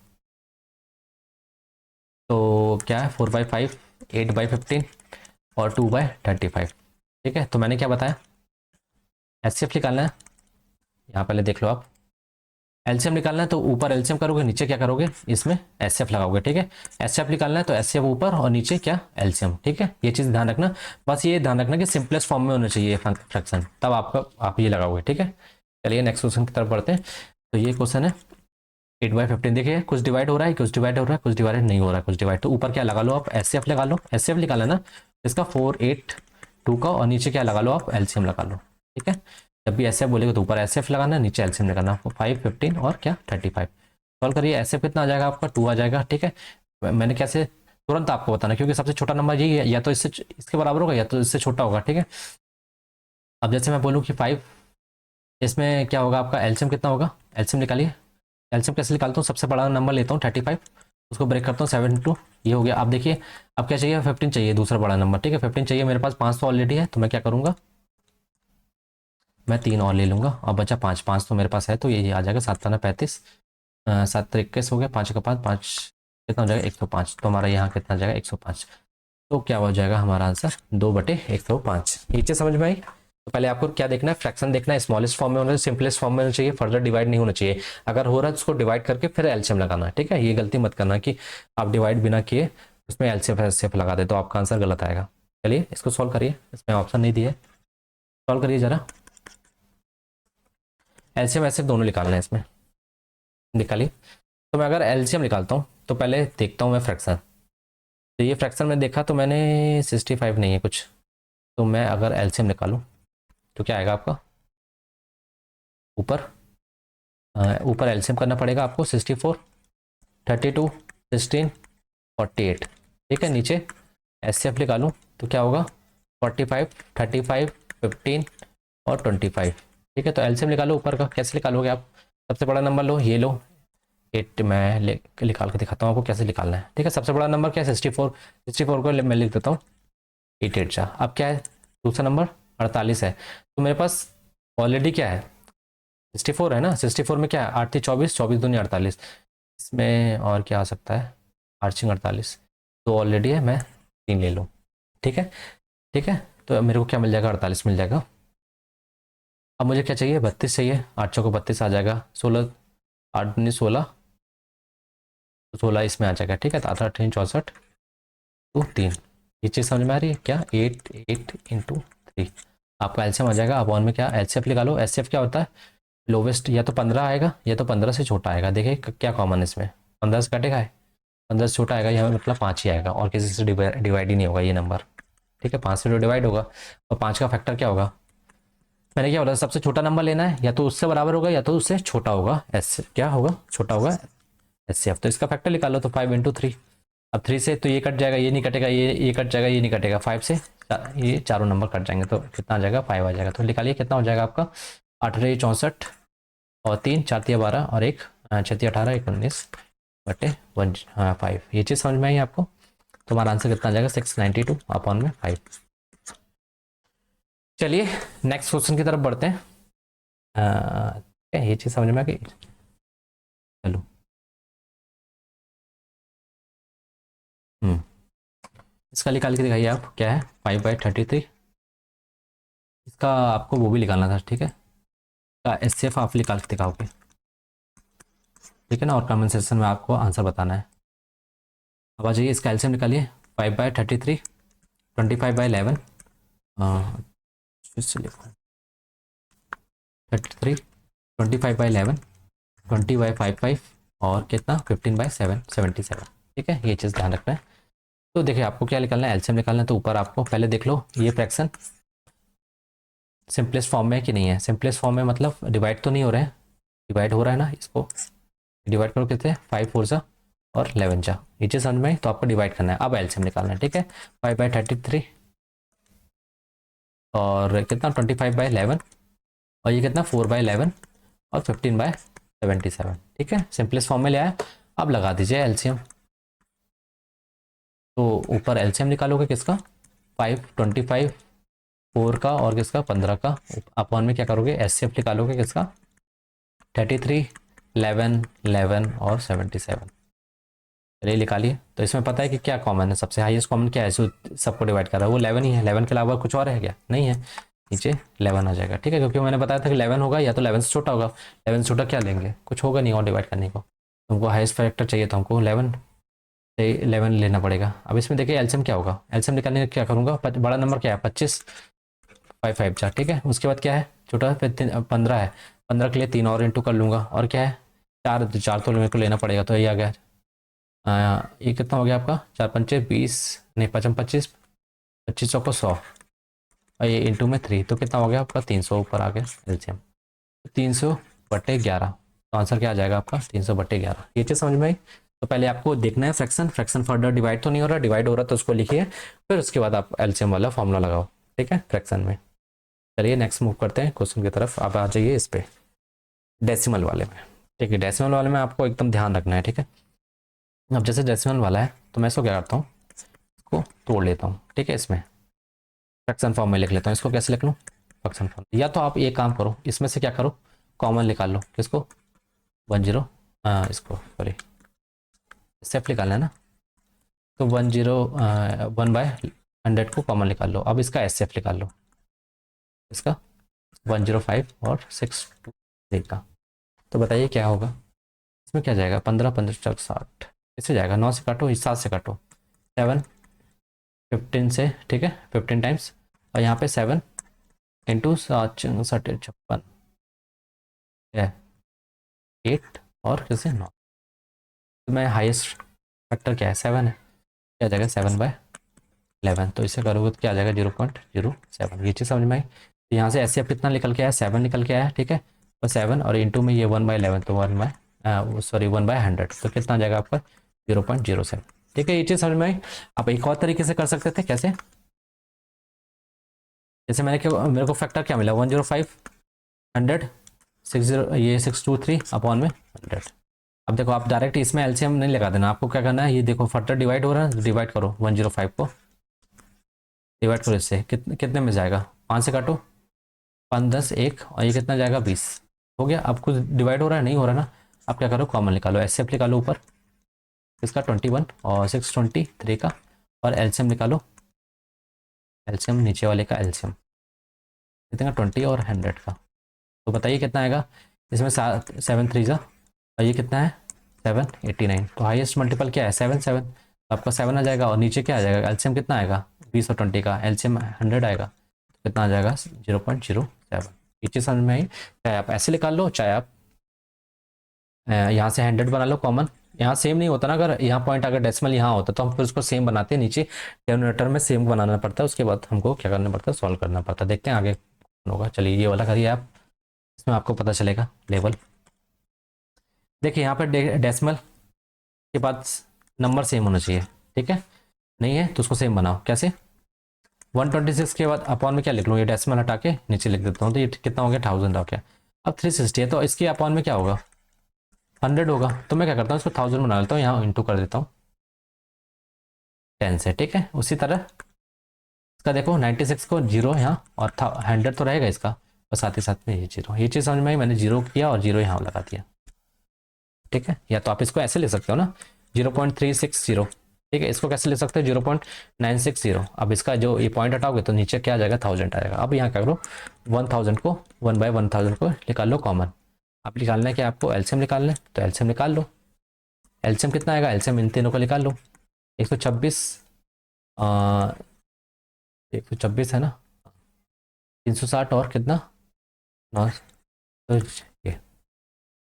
तो क्या है 4/5, 8/15 और 2/35, ठीक है। तो मैंने क्या बताया, एस एफ निकालना है, यहाँ पहले देख लो आप, एलसीएम निकालना है तो ऊपर एलसीएम करोगे, नीचे क्या करोगे इसमें एसएफ लगाओगे, ठीक है। एसएफ निकालना है तो एसएफ ऊपर और नीचे क्या एलसीएम, ठीक है। ये चीज़ ध्यान रखना, बस ये ध्यान रखना कि सिंपलेस्ट फॉर्म में होना चाहिए फ्रैक्शन, तब आप ये लगाओगे, ठीक है। चलिए नेक्स्ट क्वेश्चन की तरफ बढ़ते हैं। तो ये क्वेश्चन है 8/15, देखिए कुछ डिवाइड हो रहा है, कुछ डिवाइड हो रहा है, कुछ डिवाइड नहीं हो रहा है, कुछ डिवाइड, तो ऊपर क्या लगा लो आप एसएफ लगा लो, एसएफ निकाला ना इसका 4/8 का, और नीचे क्या लगा लो आप एलसीएम लगा लो, ठीक है। जब भी एस एफ बोलेगा तो ऊपर एस एफ लगाना, नीचे एलसीएम लगाना, 5 15 और क्या 35। सॉल्व करिए, एस एफ कितना आ जाएगा आपका 2 आ जाएगा, ठीक है। मैंने कैसे तुरंत आपको बताना, क्योंकि सबसे छोटा नंबर यही है, या तो इससे इसके बराबर होगा या तो इससे छोटा होगा, ठीक है। अब जैसे मैं बोलूँ कि 5, इसमें क्या होगा आपका एलसीएम कितना होगा, एलसीएम निकालिए। एलसीएम कैसे निकालता हूँ, सबसे बड़ा नंबर लेता हूँ 35, उसको ब्रेक करता हूँ 7 ये हो गया। अब देखिए अब क्या चाहिए 15 चाहिए, दूसरा बड़ा नंबर, ठीक है 15 चाहिए, मेरे पास 5 तो ऑलरेडी है, तो मैं क्या करूँगा, मैं 3 और ले लूंगा, और बचा 5, 5 तो मेरे पास है, तो ये आ जाएगा 7×35, 7×21 हो गया, 5 का 5, 5 कितना हो जाएगा 105, तो हमारा यहाँ कितना जाएगा 105। तो क्या हो जाएगा हमारा आंसर 2/105। नीचे समझ में आई। तो पहले आपको क्या देखना है, फ्रैक्शन देखना है, स्मॉलेस्ट फॉर्म में होना चाहिए, सिंपलेस्ट फॉर्म में होना चाहिए, फर्दर डिवाइड नहीं होना चाहिए। अगर हो रहा है तो उसको डिवाइड करके फिर एलसीएम लगाना है, ठीक है। ये गलती मत करना कि आप डिवाइड बिना किए उसमें एलसीएम एलसीएम लगा दे, तो आपका आंसर गलत आएगा। चलिए इसको सॉल्व करिए, इसमें ऑप्शन नहीं दिए, सॉल्व करिए जरा। एलसीएम एलसीएम दोनों निकालना है इसमें, निकालिए। तो मैं अगर एलसीएम निकालता हूँ तो पहले देखता हूँ मैं फ्रैक्शन, तो ये फ्रैक्शन में देखा तो मैंने 65 नहीं है कुछ, तो मैं अगर एलसीएम निकालूँ तो क्या आएगा आपका, ऊपर ऊपर एलसीएम करना पड़ेगा आपको 64, 32, 16, 48, ठीक है। नीचे एचसीएफ निकालूँ तो क्या होगा 45, 35, 15 और 25, ठीक है। तो एलसीएम निकालो ऊपर का, कैसे निकालोगे आप, सबसे बड़ा नंबर लो, ये लो 8, मैं निकाल के दिखाता हूँ आपको कैसे निकालना है, ठीक है। सबसे बड़ा नंबर क्या है 64, 64 को मैं लिख देता हूँ 88 सा। अब क्या है दूसरा नंबर 48 है, तो मेरे पास ऑलरेडी क्या है 64 है ना, 64 में क्या है 8 थी 24, 24 दूनी 48, इसमें और क्या आ सकता है 8 48, तो ऑलरेडी है, मैं 3 ले लूँ, ठीक है, ठीक है। तो मेरे को क्या मिल जाएगा 48 मिल जाएगा। अब मुझे क्या चाहिए 32 चाहिए, 8 को 32 आ जाएगा, 16, 8 दूनी 16, तो 16 इसमें आ जाएगा, ठीक है। तो 8 8 64 तो 3। ये चीज़ समझ में आ रही है क्या? 8 8 इंटू 3 आपका एलसीएम आ जाएगा। अपॉन में क्या एचसीएफ निकालो। लो एचसीएफ क्या होता है? लोवेस्ट या तो 15 आएगा या तो 15 से छोटा आएगा। देखिए क्या कॉमन है इसमें, 15 से कटेगा है, 15 से छोटा आएगा, यहाँ मतलब 5 ही आएगा और किसी से डिवाइड ही नहीं होगा ये नंबर, ठीक है। 5 से जो डिवाइड होगा और 5 का फैक्टर क्या होगा? मैंने क्या बोला, सबसे छोटा नंबर लेना है, या तो उससे बराबर होगा या तो उससे छोटा होगा। एस क्या होगा? छोटा होगा एचसीएफ। तो इसका फैक्टर निकाल लो, तो 5 इंटू 3। अब 3 से तो ये कट जाएगा, ये नहीं कटेगा, ये कट जाएगा, ये नहीं कटेगा। 5 से ये चारों नंबर कट जाएंगे, तो कितना आ जाएगा? 5 आ जाएगा। तो निकालिए कितना हो जाएगा आपका? 8 8 64 और 3 4 3 12 और 1 6 3 18 1 19 बटे 1 हाँ 5। ये चीज़ समझ में आई आपको? तो हमारा आंसर कितना आ जाएगा? 692 अपॉन में 5। चलिए नेक्स्ट क्वेश्चन की तरफ बढ़ते हैं। ये चीज़ समझ में आ गई? चलो इसका निकाल के दिखाइए आप, क्या है? 5/33। इसका आपको वो भी निकालना था, ठीक है। इसका एचसीएफ आप निकाल के दिखाओगे, ठीक है ना, और कमेंट सेक्शन में आपको आंसर बताना है। अब आ जाइए, इसका एलसीएम निकालिए। 5/33 25/11 फिर से लिखो 33 25/11 20/55 और कितना 15/7 77, ठीक है। ये चीज़ ध्यान रखना है। तो देखिए आपको क्या निकालना है? एलसीएम निकालना है। तो ऊपर आपको पहले देख लो ये फ्रैक्शन सिंपलेस्ट फॉर्म में है कि नहीं है। सिंपलेस्ट फॉर्म में मतलब डिवाइड तो नहीं हो रहे हैं, डिवाइड हो रहा है ना, इसको डिवाइड करो कितने? 5 4 जा और 11 जा। ये चीज़ समझ में आई? तो आपको डिवाइड करना है। अब एलसीएम निकालना है, ठीक है। 5/33 और कितना 25/11 और ये कितना 4/11 और 15/77, ठीक है। सिंपलेस्ट फॉर्म में ले आया। अब लगा दीजिए एलसीएम। तो ऊपर एलसीएम निकालोगे किसका? 5 25 4 का और किसका 15 का। अपॉन में क्या करोगे? एचसीएफ निकालोगे किसका? 33 11 11 और 77। चलिए निकालिए। तो इसमें पता है कि क्या कॉमन है, सबसे हाईएस्ट कॉमन क्या है जो सबको डिवाइड कर रहा है? वो 11 ही है। 11 के अलावा कुछ और है क्या? नहीं है। नीचे 11 आ जाएगा, ठीक है, क्योंकि मैंने बताया था कि 11 होगा या तो 11 से छोटा होगा। 11 से छोटा क्या लेंगे? कुछ होगा नहीं और डिवाइड करने को। तुमको हाईएस्ट फैक्टर चाहिए तो हमको 11 से 11 लेना पड़ेगा। अब इसमें देखिए एलसीएम क्या होगा? एलसीएम निकालने का क्या करूँगा? बड़ा नंबर क्या है? 25 5 5 4, ठीक है। उसके बाद क्या है? छोटा फिर 15 है। 15 के लिए 3 और इंटू कर लूँगा और क्या है? 4 4 तो मेरे को लेना पड़ेगा। तो ये आ गया ये कितना हो गया आपका? 4 पंचे 20 नहीं 5 25 25 चौको 100 और ये इंटू में 3 तो कितना हो गया आपका? 300 ऊपर आ गया एलसीएम। 300/11। तो आंसर क्या आ जाएगा आपका? 300/11। ये चीज़ समझ में आई? तो पहले आपको देखना है फ्रैक्शन, फ्रैक्शन फर्दर डिवाइड तो नहीं हो रहा, डिवाइड हो रहा तो उसको लिखिए, फिर उसके बाद आप एलसीएम वाला फॉर्मूला लगाओ, ठीक है, फ्रैक्शन में। चलिए नेक्स्ट मूव करते हैं क्वेश्चन की तरफ। आप आ जाइए इस पे डेसिमल वाले में, ठीक है। डेसिमल वाले में आपको एकदम ध्यान रखना है, ठीक है। अब जैसे डेसिमल वाला है तो मैं इसको क्या करता हूँ? इसको तोड़ लेता हूँ, ठीक है। इसमें फ्रैक्शन फॉर्म में लिख लेता हूँ। इसको कैसे लिख लूँ? Fraction form. या तो आप एक काम करो, इसमें से क्या करो? कॉमन निकाल लो। किसको? 10 इसको सॉरी सेफ निकालना है ना, तो 1/100 को कॉमन निकाल लो। अब इसका एस एफ निकाल लो, इसका 105 और 6 का। तो बताइए क्या होगा इसमें? क्या जाएगा? 15 15 60 इससे जाएगा। 9 से काटो, 7 से काटो, 7 15 से, ठीक है, 15 टाइम्स और यहाँ पे 7 इंटू 56 है 8 और कैसे 9। तो मैं हाईएस्ट फैक्टर क्या है? 7 है। क्या जाएगा? 7/11। तो इसे करोगे तो क्या आ जाएगा? 0.07। ये चीज़ समझ में आई? तो यहाँ से ऐसे कितना निकल के आया? 7 निकल के आया, ठीक है। और 7 और इंटू में ये 1/11 तो 1/100 तो कितना आ जाएगा आपका? 0.07, ठीक है। ये चीज़ समझ में आई? आप एक और तरीके से कर सकते थे। कैसे? जैसे मेरे को फैक्टर क्या मिला? 105 100 60 ये 623 अपॉन में 100। अब देखो आप डायरेक्ट इसमें एलसीएम नहीं लगा देना, आपको क्या करना है? ये देखो फर्दर डिवाइड हो रहा है, डिवाइड करो 105 को, डिवाइड करो इससे। कितने में जाएगा? 5 से काटो, 5 10 1 और ये कितना जाएगा? 20 हो गया। अब कुछ डिवाइड हो रहा है? नहीं हो रहा ना। अब क्या करो? कॉमन निकालो, एचसीएफ निकालो ऊपर इसका 21 और 623 का और एलसीएम निकालो। एलसीएम नीचे वाले का एलसीएम कितना? 20 और 100 का। तो बताइए कितना आएगा इसमें? 7 3 जा और ये कितना है? 789, तो हाईएस्ट मल्टीपल क्या है 7 तो आपका 7 आ जाएगा। और नीचे क्या आ जाएगा, एलसीएम कितना आएगा 20 और 20 का, एलसीएम 100 आएगा, तो कितना आ जाएगा 0.07। ये चीज़ समझ में आई। चाहे आप ऐसे निकाल लो, चाहे आप यहाँ से 100 बना लो कॉमन। यहाँ सेम नहीं होता ना, अगर यहाँ पॉइंट अगर डेसिमल यहाँ होता तो हम फिर उसको सेम बनाते हैं, नीचे डिनोमिनेटर में सेम बनाना पड़ता है, उसके बाद हमको क्या करना पड़ता है, सॉल्व करना पड़ता है। देखते हैं आगे होगा। चलिए ये वाला करिए आप, इसमें आपको पता चलेगा लेवल। देखिए यहाँ पर डेसिमल के बाद नंबर सेम होना चाहिए, ठीक है। नहीं है तो उसको सेम बनाओ। कैसे, 126 के बाद अपॉन में क्या लिख लूँ, ये डेसिमल हटा के नीचे लिख देता हूँ, तो ये कितना हो गया 1000 हो गया। अब 360 है तो इसके अपॉन में क्या होगा 100 होगा, तो मैं क्या करता हूँ इसको 1000 बना लेता हूँ, यहाँ इंटू कर देता हूँ 10 से, ठीक है। उसी तरह इसका देखो 96 को जीरो यहाँ और 100 तो रहेगा इसका, और साथ ही साथ में ये जीरो। ये चीज़ समझ में आई, मैंने जीरो किया और जीरो यहाँ लगा दिया, ठीक है। या तो आप इसको ऐसे ले सकते हो ना 0.360, ठीक है। इसको कैसे ले सकते हो 0.960। अब इसका जो ये पॉइंट हटाओगे तो नीचे क्या आ जाएगा 1000 आएगा। अब यहाँ क्या करो 1000 को 1/1000 को निकाल लो कॉमन। अब निकालना है कि आपको एलसीएम निकालना है, तो एलसीएम निकाल लो। एलसीएम कितना आएगा, एलसीएम इन तीनों का निकाल लो। 126 126 है ना, 360 और कितना 9, तो ये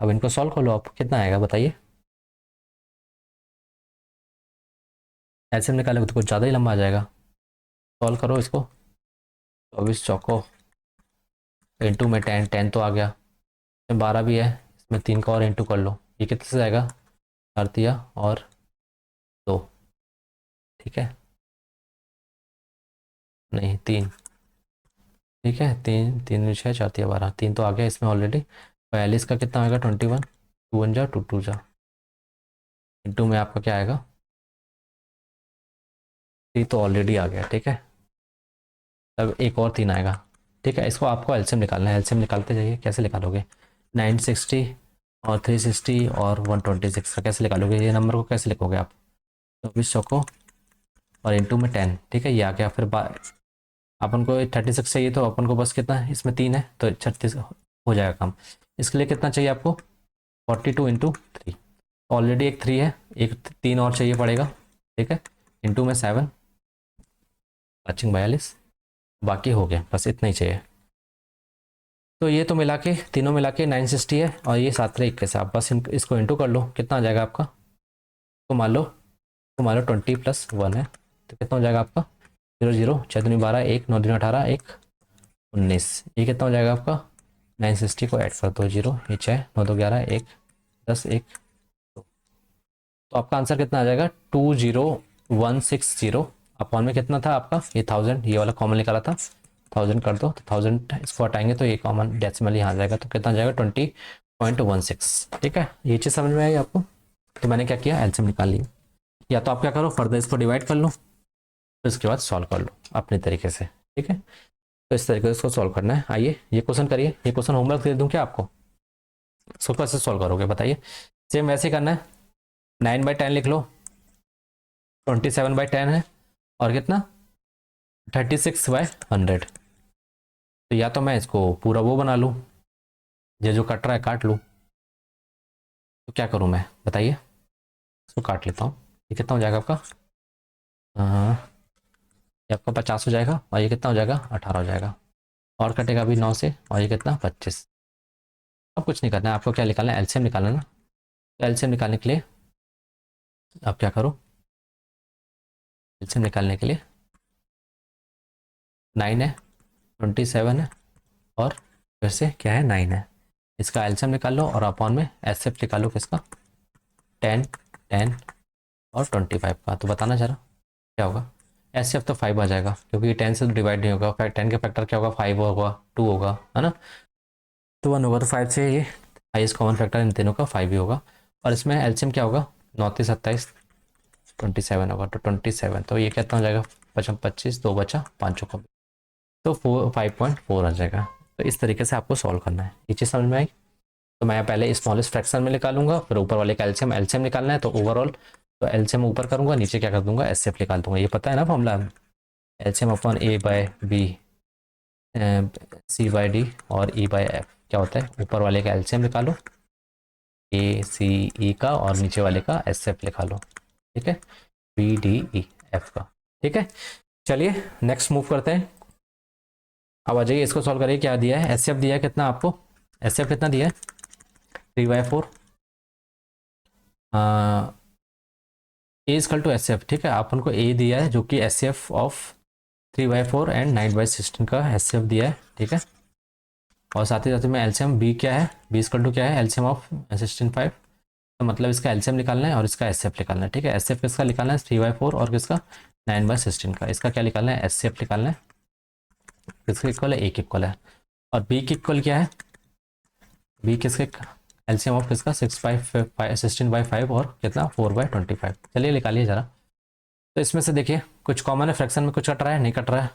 अब इनको सॉल्व कर लो आप, कितना आएगा बताइए। एलसीएम निकालोगे तो कुछ ज़्यादा ही लंबा आ जाएगा। सॉल्व करो इसको, 24 चौको इंटू में 10 तो आ गया, इसमें 12 भी है, इसमें 3 का और इंटू कर लो, ये कितने से आएगा 4 दिया और 2, ठीक है। नहीं 3, ठीक है। 3 3 6 4 दिया 12, 3 तो आ गया इसमें ऑलरेडी। 42 का कितना आएगा 21, 2 1 जा 2 2 जा, इंटू में आपका क्या आएगा 3 तो ऑलरेडी आ गया, ठीक है। अब एक और 3 आएगा, ठीक है। इसको आपको एलसीएम निकालना है, एलसीएम निकालते जाइए। कैसे निकालोगे 960 और 360 और 126 का कैसे निकालोगे, ये नंबर को कैसे लिखोगे आप 2400 को और इंटू में 10, ठीक है। ये आ गया। फिर अपन को 36 चाहिए तो अपन को बस कितना है, इसमें 3 है तो 36 हो जाएगा काम। इसके लिए कितना चाहिए आपको 42 इंटू 3, ऑलरेडी एक 3 है, एक 3 और चाहिए पड़ेगा, ठीक है। इंटू में 7 पाँचिंग 42, बाकी हो गया, बस इतना ही चाहिए। तो ये तो मिला के तीनों मिला के 960 है और ये 7 आप बस इसको इंटू कर लो, कितना आ जाएगा आपका। तो मान लो 20+1 है तो कितना हो जाएगा आपका 0 0 6 दूनी 12 1 9 दूनी 18 1 19, ये कितना हो जाएगा आपका 960 को ऐड कर दो 0 ये 6 9 2 11 1 10 1 2, तो आपका आंसर कितना आ जाएगा 20160। अपॉन में कितना था आपका ये 1000, ये वाला कॉमन निकाला था 1000 कर दो, तो 1000 इसको हटाएंगे तो ये कॉमन डेसिमल यहाँ आ जाएगा, तो कितना आ जाएगा 20.16, ठीक है। ये चीज़ समझ में आई आपको। तो मैंने क्या किया एलसीएम निकाल लिया। या तो आप क्या करो फर्दर इसको डिवाइड कर लो, फिर उसके बाद सॉल्व कर लो अपने तरीके से, ठीक है। तो इस तरीके से इसको सॉल्व करना है। आइए ये क्वेश्चन करिए, ये क्वेश्चन होमवर्क दे दूँ क्या आपको, इसको कैसे सॉल्व करोगे बताइए। सेम वैसे ही करना है, 9/10 लिख लो, 27/10 है और कितना 36/100। तो या तो मैं इसको पूरा वो बना लूँ, ये जो कट रहा है काट लूँ, तो क्या करूँ मैं बताइए, इसको काट लेता हूँ। ये कितना हो जाएगा आपका ये आपका 50 हो जाएगा और ये कितना हो जाएगा 18 हो जाएगा, और कटेगा अभी 9 से और ये कितना 25। अब कुछ नहीं करना है आपको, क्या निकालना है एलसीएम निकालना ना। तो एलसीएम निकालने के लिए आप क्या करो, एलसीएम निकालने के लिए 9 है 27 है और फिर से क्या है 9 है, इसका एलसीएम निकाल लो और अपॉन में एसएफ निकालो किसका 10 10 और 25 का। तो बताना जरा क्या होगा, एसएफ तो 5 आ जाएगा क्योंकि 10 से तो डिवाइड नहीं होगा, 10 का फैक्टर क्या होगा 5 होगा 2 होगा है ना, तो 1 होगा, तो 5 से ये हाईएस्ट कॉमन फैक्टर इन तीनों का 5 ही होगा। और इसमें एलसीएम क्या होगा 9 3 27 27 होगा, तो 27, तो ये कितना हो जाएगा 25 2 बचा 5 का, तो 5.4 आ जाएगा। तो इस तरीके से आपको सॉल्व करना है। ये चीज़ समझ में आई। तो मैं पहले स्मॉलेस्ट फ्रैक्शन में निकालूंगा, फिर ऊपर वाले का एलसीएम एलसीएम निकालना है तो ओवरऑल तो एलसीएम ऊपर करूंगा, नीचे क्या कर दूंगा एसएफ निकाल दूंगा। ये पता है ना formula, LCM upon A/B C/D और E/F क्या होता है, ऊपर वाले का एलसीएम निकालो ए सी ई का और नीचे वाले का एस एफ लिखा लो, ठीक है, बी डी ई एफ का, ठीक है। चलिए नेक्स्ट मूव करते हैं। अब आ जाइए इसको सॉल्व करिए। क्या दिया है, एस एफ दिया है कितना आपको, एस एफ कितना दिया है 3/4 ए इजकल टू एस एफ, ठीक है। आप उनको ए दिया है जो कि एस एफ ऑफ 3/4 एंड 9/16 का एस एफ दिया है, ठीक है। और साथ ही साथ में एलसीएम बी क्या है, बी इजकल टू क्या है एलसीएम ऑफ 16/5, तो मतलब इसका एलसीएम निकालना है और इसका एसएफ निकालना है, ठीक है। एसएफ किसका निकालना है 3/4 और किसका 9/16 का, इसका क्या निकालना है एसएफ निकालना है, किसका इक्वल है, एक इक्वल है। और बी की इक्वल क्या है, बी किसके एलसीएम ऑफ किसका 16/5 और कितना 4/25, चलिए निकालिए जरा। तो इसमें से देखिए कुछ कॉमन है, फ्रैक्शन में कुछ कट रहा है, नहीं कट रहा है,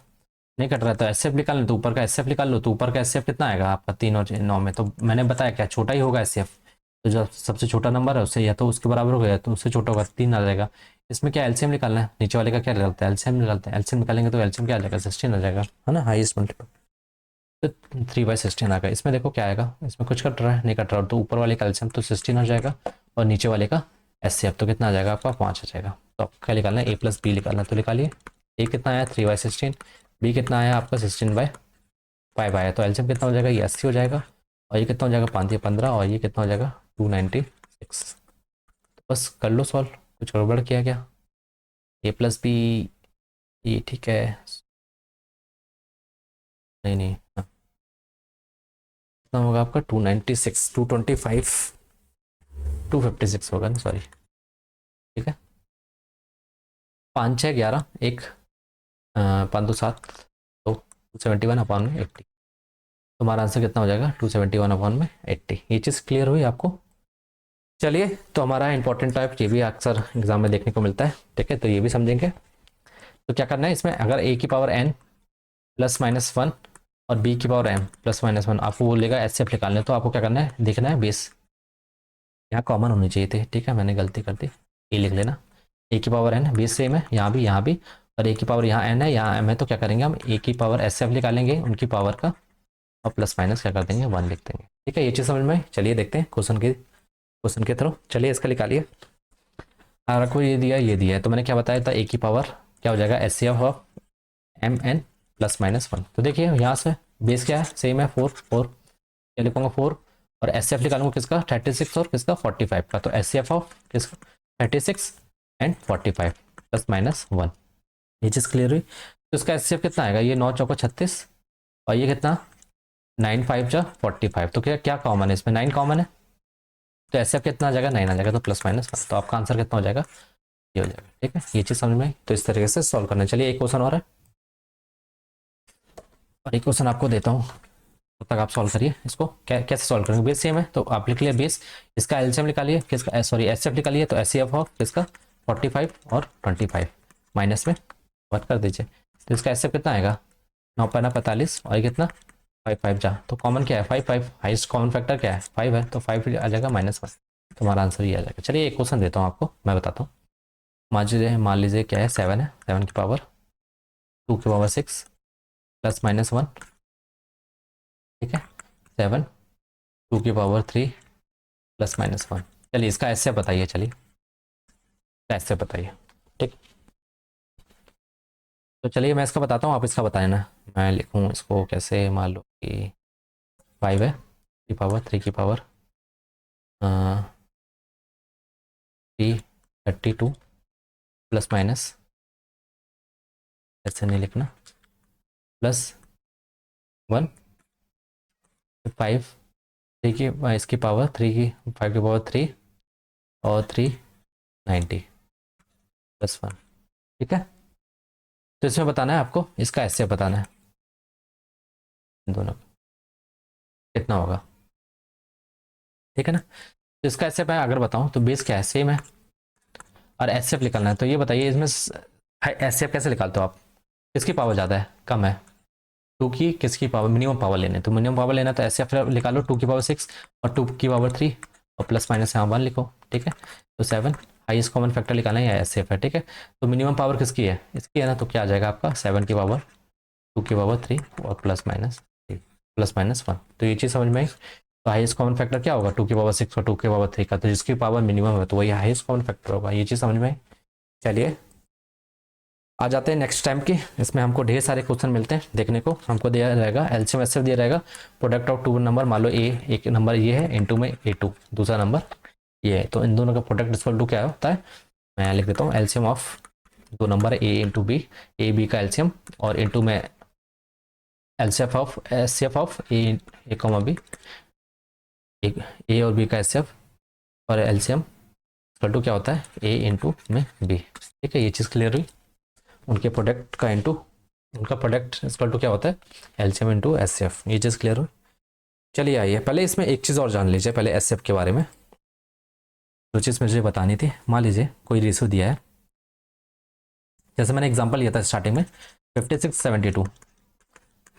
नहीं कट रहा है, तो एसएफ निकाल लो, तो ऊपर का एसएफ निकाल लो। तो ऊपर का एसएफ कितना आएगा आपका 3 और 9 में, तो मैंने बताया क्या छोटा ही होगा एसएफ, तो जो सबसे छोटा नंबर है उससे या तो उसके बराबर हो गया तो उससे छोटा होगा 3 आ जाएगा। इसमें क्या एलसीएम निकालना है, नीचे वाले का क्या निकालता है एलसीएम निकालते हैं, एलसीएम निकालेंगे तो एलसीएम क्या आ जाएगा 16 आ जाएगा, है ना, हाईएस्ट मल्टीपल, तो 3/16 आ गया। इसमें देखो क्या आएगा, इसमें कुछ कट रहा है, नहीं कट रहा, तो ऊपर वाले का एलसीएम तो 16 हो जाएगा और नीचे वाले का एससीएफ तो कितना आ जाएगा आपका 5 आ जाएगा। तो आपको क्या निकालना है ए प्लस बी निकालना है, तो निकालिए। ए कितना आया 3/16, बी कितना आया आपका 16/5 आया, तो एलसीएम कितना हो जाएगा, ये 80 हो जाएगा और ये कितना हो जाएगा 5 15 और ये कितना हो जाएगा 296। तो बस कर लो सॉल्व, कुछ गड़बड़ किया क्या, ए प्लस बी, ये ठीक है, नहीं नहीं हाँ, कितना होगा आपका 296 225 256 होगा ना, सॉरी, ठीक है। 5 6 11 एक 5 2 7 तो 271/80, तुम्हारा आंसर कितना हो जाएगा 271/80। ये चीज़ क्लियर हुई आपको। चलिए तो हमारा इंपॉर्टेंट टाइप ये भी अक्सर एग्जाम में देखने को मिलता है, ठीक है, तो ये भी समझेंगे। तो क्या करना है इसमें, अगर ए की power N plus minus one और बी की power M plus minus one आपको बोलेगा एस एफ निकालने, तो आपको क्या करना है, देखना है बेस यहाँ कॉमन होनी चाहिए थे, ठीक है, मैंने गलती कर दी, ए लिख लेना। ए की पावर एन बेस सेम है यहाँ भी और ए की पावर यहाँ एन है यहाँ एम है, तो क्या करेंगे हम ए की पावर एस एफ निकालेंगे उनकी पावर का और प्लस माइनस क्या कर देंगे 1 लिख देंगे, ठीक है। ये चीज़ समझ में आई? चलिए देखते हैं क्वेश्चन के थ्रू, चलिए इसका निकालिए। अगर आपको ये दिया है तो मैंने क्या बताया था, ए की पावर क्या हो जाएगा H C F of M N plus minus one, तो देखिए यहाँ से बेस क्या है सेम है 4 4, क्या लिखूंगा 4 और एस सी एफ निकालूंगा किसका 36 और किसका 45 का, तो एस सी एफ ऑफ किसका 36 एंड 45 प्लस माइनस वन, ये चीज़ क्लियर हुई। तो इसका एस सी एफ कितना आएगा, ये 9 चौको 36 और ये कितना 9 5 जा 45, तो क्या क्या कॉमन है इसमें 9 कॉमन है, तो एस एफ कितना आ जाएगा 9 आ जाएगा, तो प्लस माइनस वन, तो आपका आंसर कितना हो जाएगा ये हो जाएगा, ठीक है। ये चीज़ समझ में आई, तो इस तरीके से सॉल्व करना। चलिए एक क्वेश्चन और है और एक क्वेश्चन आपको देता हूँ, तब तक आप सॉल्व करिए इसको। कैसे सॉल्व करेंगे, बेस सेम है तो आप लिख लिया बेस, इसका एलसीएम निकालिए किसका सॉरी एस एफ निकालिए, तो एस एफ ऑफ किसका 45 और 25 माइनस में वर्क कर दीजिए, तो इसका एस एफ कितना आएगा 9 5 45 और ये कितना 5 5 जा, तो कॉमन क्या है 5 5, हाइस्ट कॉमन फैक्टर क्या है 5 है, तो 5 आ जाएगा -1, तो हमारा आंसर ये आ जाएगा। चलिए एक क्वेश्चन देता हूँ आपको, मैं बताता हूँ। मान लीजिए क्या है 7 है, 7 की पावर 2 की पावर 6 प्लस माइनस 1, ठीक है, 7 2 की पावर 3 प्लस माइनस 1, चलिए इसका ऐसे बताइए, चलिए ऐसे बताइए, ठीक। तो चलिए मैं इसका बताता हूँ, आप इसका बताए ना, मैं लिखूँ इसको कैसे, मान लो कि 5 है की पावर 3 की पावर 332 प्लस माइनस, ऐसे नहीं लिखना, प्लस 1 5 3 की इसकी पावर 3 की 5 की पावर 3 और 390 प्लस 1, ठीक है। तो इसमें बताना है आपको, इसका ऐसे बताना है दोनों कितना होगा, ठीक है ना। तो इसका ऐसे मैं अगर बताऊं तो बेस क्या है सेम है और एस एफ निकालना है, तो ये बताइए इसमें एस एफ कैसे निकालते हो आप, किसकी पावर ज़्यादा है कम है, 2 की किसकी पावर मिनिमम पावर लेने, तो मिनिमम पावर लेना तो एस एफ निकालो 2 की पावर 6 और 2 की पावर 3 और प्लस माइनस यहाँ 1 लिखो, ठीक है। तो 7 हाईएस्ट कॉमन फैक्टर निकालना है या एस एफ है, ठीक है। तो मिनिमम पावर किसकी है इसकी है ना, तो क्या आ जाएगा आपका 7 की पावर 2 की पावर 3 और प्लस माइनस 1, तो ये चीज़ समझ में आई। तो हाईएस्ट कॉमन फैक्टर क्या होगा, 2 की पावर 6 और 2 की पावर 3 का, तो जिसकी पावर मिनिमम है तो वही हाईएस्ट कॉमन फैक्टर होगा। ये चीज़ समझ में आई। चलिए आ जाते हैं नेक्स्ट टाइम की। इसमें हमको ढेर सारे क्वेश्चन मिलते हैं देखने को। हमको दिया रहेगा एलसीएम एचसीएफ दिया रहेगा, प्रोडक्ट ऑफ टू नंबर, मान लो ए एक नंबर ये है, इनटू में A2 दूसरा नंबर ये है, तो इन दोनों का प्रोडक्ट इक्वल टू क्या होता है, मैं लिख देता हूँ एलसीएम ऑफ दो number A into B, A B का एलसीएम, और इंटू में HCF of A comma B, A और बी का एचसीएफ, और एलसीएम इक्वल टू क्या होता है ए इंटू में बी। ठीक है, ये चीज़ क्लियर हुई। उनके प्रोडक्ट का इंटू उनका प्रोडक्ट इक्वल टू क्या होता है एलसीएम इंटू एचसीएफ। ये चीज़ क्लियर हुई। चलिए आइए पहले इसमें एक चीज़ और जान लीजिए, पहले एचसीएफ के बारे में जो चीज़ मुझे बतानी थी। मान लीजिए कोई रेशियो दिया है, जैसे मैंने एग्जांपल लिया था स्टार्टिंग में 56-72,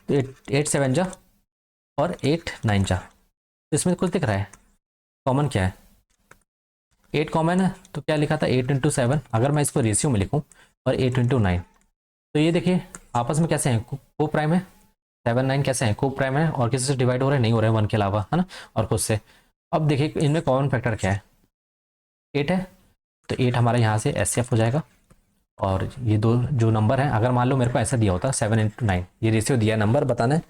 तो 8 7 जा और 8 9 जा, तो इसमें कुछ दिख रहा है, कॉमन क्या है, 8 कॉमन है, तो क्या लिखा था 8 इंटू 7। अगर मैं इसको रेशियो में लिखूं और 8 इंटू 9, तो ये देखिए आपस में कैसे हैं, को प्राइम है, 7 9 कैसे हैं, को प्राइम है, और किसी से डिवाइड हो रहे नहीं हो रहे, 1 के अलावा, है ना, और खुद से। अब देखिए इनमें कॉमन फैक्टर क्या है, 8 है, तो 8 हमारा यहाँ से एचसीएफ हो जाएगा। और ये दो जो नंबर है, अगर मान लो मेरे को ऐसा दिया होता 7 इंटू 9, ये रेशियो दिया है, नंबर बताना है,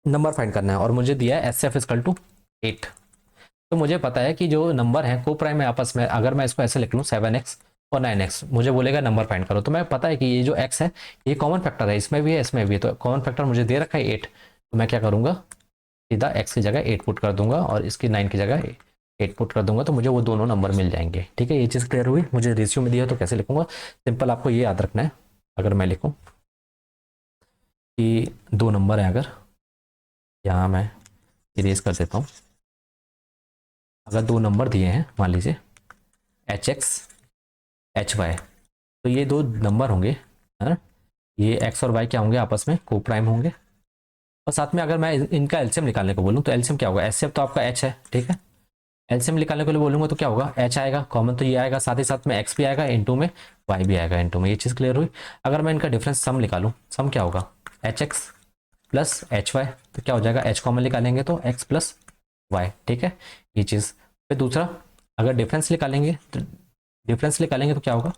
नंबर फाइंड करना है, और मुझे दिया है एचसीएफ इक्वल टू 8, तो मुझे पता है कि जो नंबर है को प्राइम है आपस में, अगर मैं इसको ऐसे लिख लूँ 7x और 9x, मुझे बोलेगा नंबर फाइंड करो, तो मैं पता है कि ये जो x है ये कॉमन फैक्टर है, इसमें भी है इसमें भी है, तो कॉमन फैक्टर मुझे दे रखा है 8, तो मैं क्या करूँगा सीधा x की जगह 8 पुट कर दूंगा और इसकी 9 की जगह 8 पुट कर दूंगा, तो मुझे वो दोनों नंबर मिल जाएंगे। ठीक है, ये चीज़ क्लियर हुई। मुझे रेशियो में दिया तो कैसे लिखूंगा, सिंपल आपको ये याद रखना है। अगर मैं लिखूँ कि दो नंबर है, अगर यहाँ मैं इरेज कर देता हूँ, अगर दो नंबर दिए हैं मान लीजिए HX HY, तो ये दो नंबर होंगे, है ना, ये x और y क्या होंगे आपस में को प्राइम होंगे। और साथ में अगर मैं इनका एलसीएम निकालने को बोलूँ तो एलसीएम क्या होगा, एचसीएफ तो आपका h है, ठीक है, एलसीएम निकालने के लिए बोलूँगा तो क्या होगा h आएगा, कॉमन तो ये आएगा, साथ ही साथ में x भी आएगा, इंटू में y भी आएगा इंटू में। ये चीज़ क्लियर हुई। अगर मैं इनका डिफरेंस सम निकालूँ, सम क्या होगा HX प्लस HY, तो क्या हो जाएगा h कॉमन निकालेंगे तो x प्लस y। ठीक है, ये चीज़। फिर दूसरा अगर डिफरेंस निकालेंगे तो क्या होगा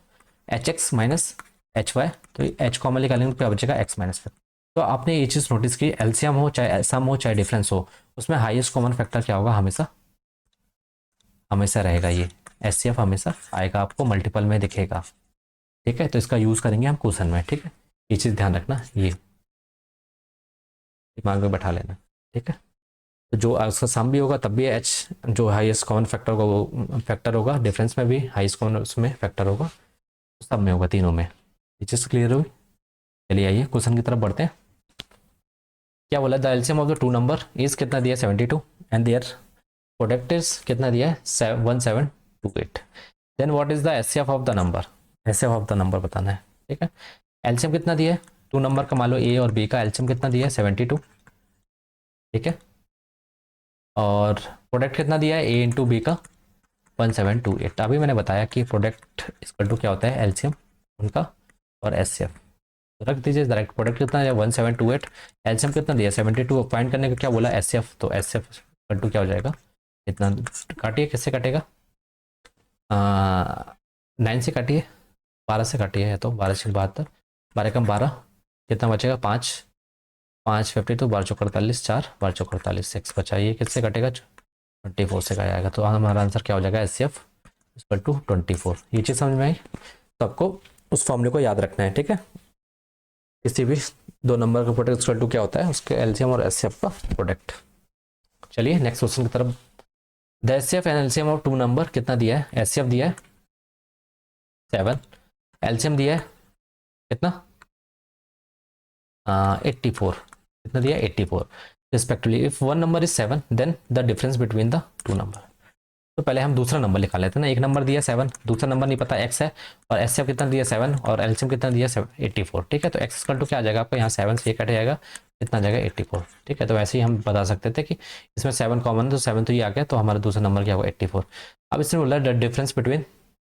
HX माइनस HY, तो h कॉमन निकालेंगे तो क्या बचेगा x माइनस। तो आपने ये चीज़ नोटिस की, एलसीएम हो चाहे सम हो चाहे डिफरेंस हो, उसमें हाईएस्ट कॉमन फैक्टर क्या होगा, हमेशा हमेशा रहेगा ये एचसीएफ, हमेशा आएगा, आपको मल्टीपल में दिखेगा। ठीक है, तो इसका यूज़ करेंगे हम क्वेश्चन में। ठीक है, ये चीज़ ध्यान रखना, ये दिमाग में बैठा लेना। ठीक है, तो जो उसका सम भी होगा तब भी एच जो हाईएस्ट कॉमन फैक्टर होगा वो फैक्टर होगा, डिफरेंस में भी हाईएस्ट कॉमन उसमें फैक्टर होगा, सब में होगा, तीनों में। ये चीज़ क्लियर हुई। चलिए आइए क्वेश्चन की तरफ बढ़ते हैं। क्या बोला, the LCM of the two number is कितना दिया 72 एंड देयर प्रोडक्ट इज कितना दिया है 1728, then what is the HCF of the number, HCF of the number बताना है। ठीक है, एलसीएम कितना दिया है टू नंबर का, मान लो ए और बी का एलसीएम कितना दिया है 72। ठीक है, और प्रोडक्ट कितना दिया है ए इंटू बी का 1728। अभी मैंने बताया कि प्रोडक्ट इक्वल टू क्या होता है एलसीएम उनका और एचसीएफ, तो रख दीजिए डायरेक्ट। प्रोडक्ट कितना दिया 1728, एलसीएम कितना दिया 72, फाइंड करने का क्या बोला एचसीएफ, तो एचसीएफ इक्वल टू क्या हो जाएगा, इतना काटिए, किससे कटेगा 9 से काटिए, 12 से काटिए, है तो 12×72, 12 कम 12, कितना बचेगा 5, 5 52, 12×48, 4 12×48, 6 बचा, ये किससे कटेगा 24 से जाएगा, तो हमारा आंसर क्या हो जाएगा एचसीएफ इक्वल टू 24। ये चीज़ समझ में आई, तो आपको उस फॉर्मूले को याद रखना है। ठीक है, किसी भी दो नंबर का प्रोडक्ट इक्वल टू क्या होता है, उसके एलसीएम और एचसीएफ का प्रोडक्ट। चलिए नेक्स्ट क्वेश्चन की तरफ। The HCF and LCM of two number कितना दिया है, एचसीएफ दिया है 7, एलसीएम दिया है कितना 84, कितना दिया 84 respectively. If one number is 7 then the difference between the two number. तो पहले हम दूसरा नंबर निकाल लेते हैं ना, एक नंबर दिया 7, दूसरा नंबर नहीं पता x है, और एचसीएफ कितना दिया 7 और एलसीएम कितना दिया 84। ठीक है, तो x इक्वल टू क्या आ जाएगा आपका, यहाँ 7 से कट जाएगा, कितना आ जाएगा 84। ठीक है, तो वैसे ही हम बता सकते थे कि इसमें 7 कॉमन है, तो 7 तो ये आ गया, तो हमारा दूसरा नंबर क्या होगा 84। अब इसने बोला the difference between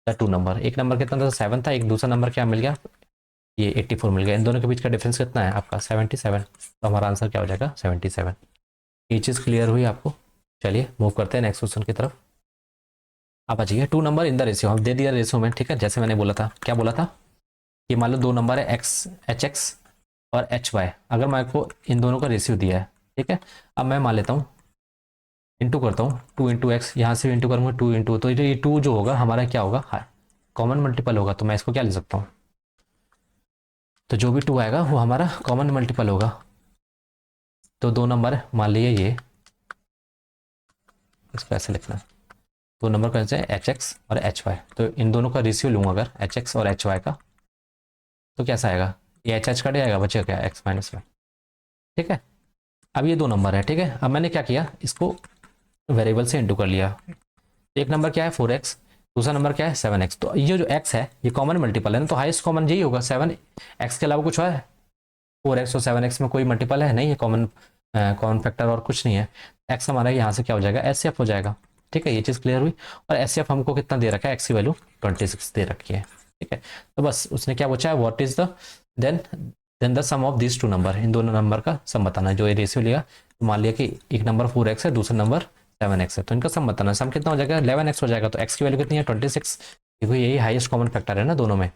the two number, एक नंबर कितना था 7 था, एक दूसरा नंबर क्या मिल गया ये 84 मिल गया, इन दोनों के बीच का डिफरेंस कितना है आपका 77, तो हमारा आंसर क्या हो जाएगा 77। ये चीज़ क्लियर हुई आपको। चलिए मूव करते हैं नेक्स्ट क्वेश्चन की तरफ। आप आ जाइए। 2 नंबर इन द रेशियो, हम दे दिया रेशियो में, ठीक है। जैसे मैंने बोला था, क्या बोला था कि मान लो 2 नंबर है एक्स, एच एक्स और एच वाई, अगर मैं आपको इन दोनों का रेशियो दिया है, ठीक है। अब मैं मान लेता हूँ इंटू करता हूँ, 2 इंटू एक्स, यहाँ से इंटू करूँगा 2 इंटू, तो ये 2 जो होगा हमारा क्या होगा, कॉमन मल्टीपल होगा। तो मैं इसको क्या ले सकता हूँ, तो जो भी 2 आएगा वो हमारा कॉमन मल्टीपल होगा। तो 2 नंबर मान लीजिए ये, इसको ऐसे लिखना है, 2 नंबर कौन से हैं, एच एक्स और एच वाई। तो इन दोनों का रेशियो लूंगा अगर एच एक्स और एच वाई का, तो कैसा आएगा, ये एच एच कट जाएगा, बचेगा क्या, एक्स माइनस वाई, ठीक है। अब ये 2 नंबर है, ठीक है। अब मैंने क्या किया, इसको वेरिएबल से इंटू कर लिया। एक नंबर क्या है 4x, दूसरा नंबर क्या है 7x। तो ये जो x है ये कॉमन मल्टीपल है ना, तो हाईएस्ट कॉमन यही होगा 7x के अलावा कुछ है, 4x और 7x में कोई मल्टीपल है नहीं है, कॉमन कॉमन फैक्टर और कुछ नहीं है। x हमारा यहाँ से क्या हो जाएगा, एच सी एफ हो जाएगा, ठीक है। ये चीज़ क्लियर हुई। और एच सी एफ हमको कितना दे रखा है, x की वैल्यू 26 दे रखी है, ठीक है। तो बस उसने क्या पूछा है, what is the then then the sum of this 2 number, इन दोनों नंबर का सम बताना है। जो ये रेशियो लिया, तो मान लिया कि एक नंबर 4x है, दूसरा नंबर 7x है, तो इनका सम बताना है। सम कितना हो जाएगा, 11x हो जाएगा। तो x की वैल्यू कितनी है, 26, क्योंकि यही हाईएस्ट कॉमन फैक्टर है ना दोनों में।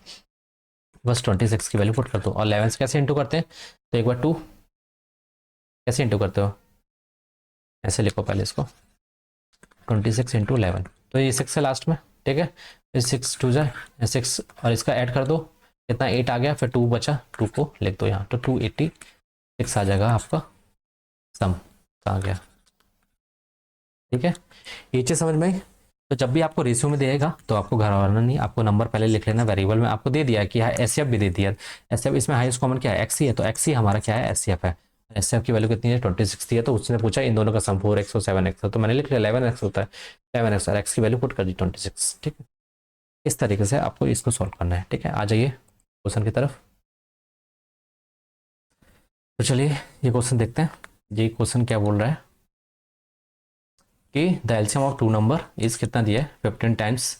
बस 26 की वैल्यू पुट कर दो। और 11 से कैसे इंटू करते हैं, तो एक बार 2 कैसे इंटू करते हो, ऐसे लिखो पहले इसको, 26 इंटू 11, तो ये 6 है लास्ट में, ठीक है। फिर 6 2 जाए 6, और इसका ऐड कर दो, कितना 8 आ गया, फिर 2 बचा, 2 को लिख दो यहाँ, तो 286 आ जाएगा आपका सम आ गया, ठीक है। ये चीज़ समझ में आई। तो जब भी आपको रेशियो में देगा तो आपको घर वाला नहीं, आपको नंबर पहले लिख लेना। वेरिएबल में आपको दे दिया है कि एस भी दे दिया, एस इसमें हाईएस्ट कॉमन क्या है, एक्स ही है, तो एक्स ही हमारा क्या है, एस है। एस की वैल्यू कितनी है, 26 है। तो उसने पूछा इन दोनों का सम 4x और 7x है, तो मैंने लिख लिया 11x होता है, 7x और एक्स की वैल्यू पुट कर दी 26, ठीक है। इस तरीके से आपको इसको सॉल्व करना है, ठीक है। आ जाइए क्वेश्चन की तरफ। तो चलिए ये क्वेश्चन देखते हैं। ये क्वेश्चन क्या बोल रहा है कि the LCM of 2 number is कितना दिया है, 15 टाइम्स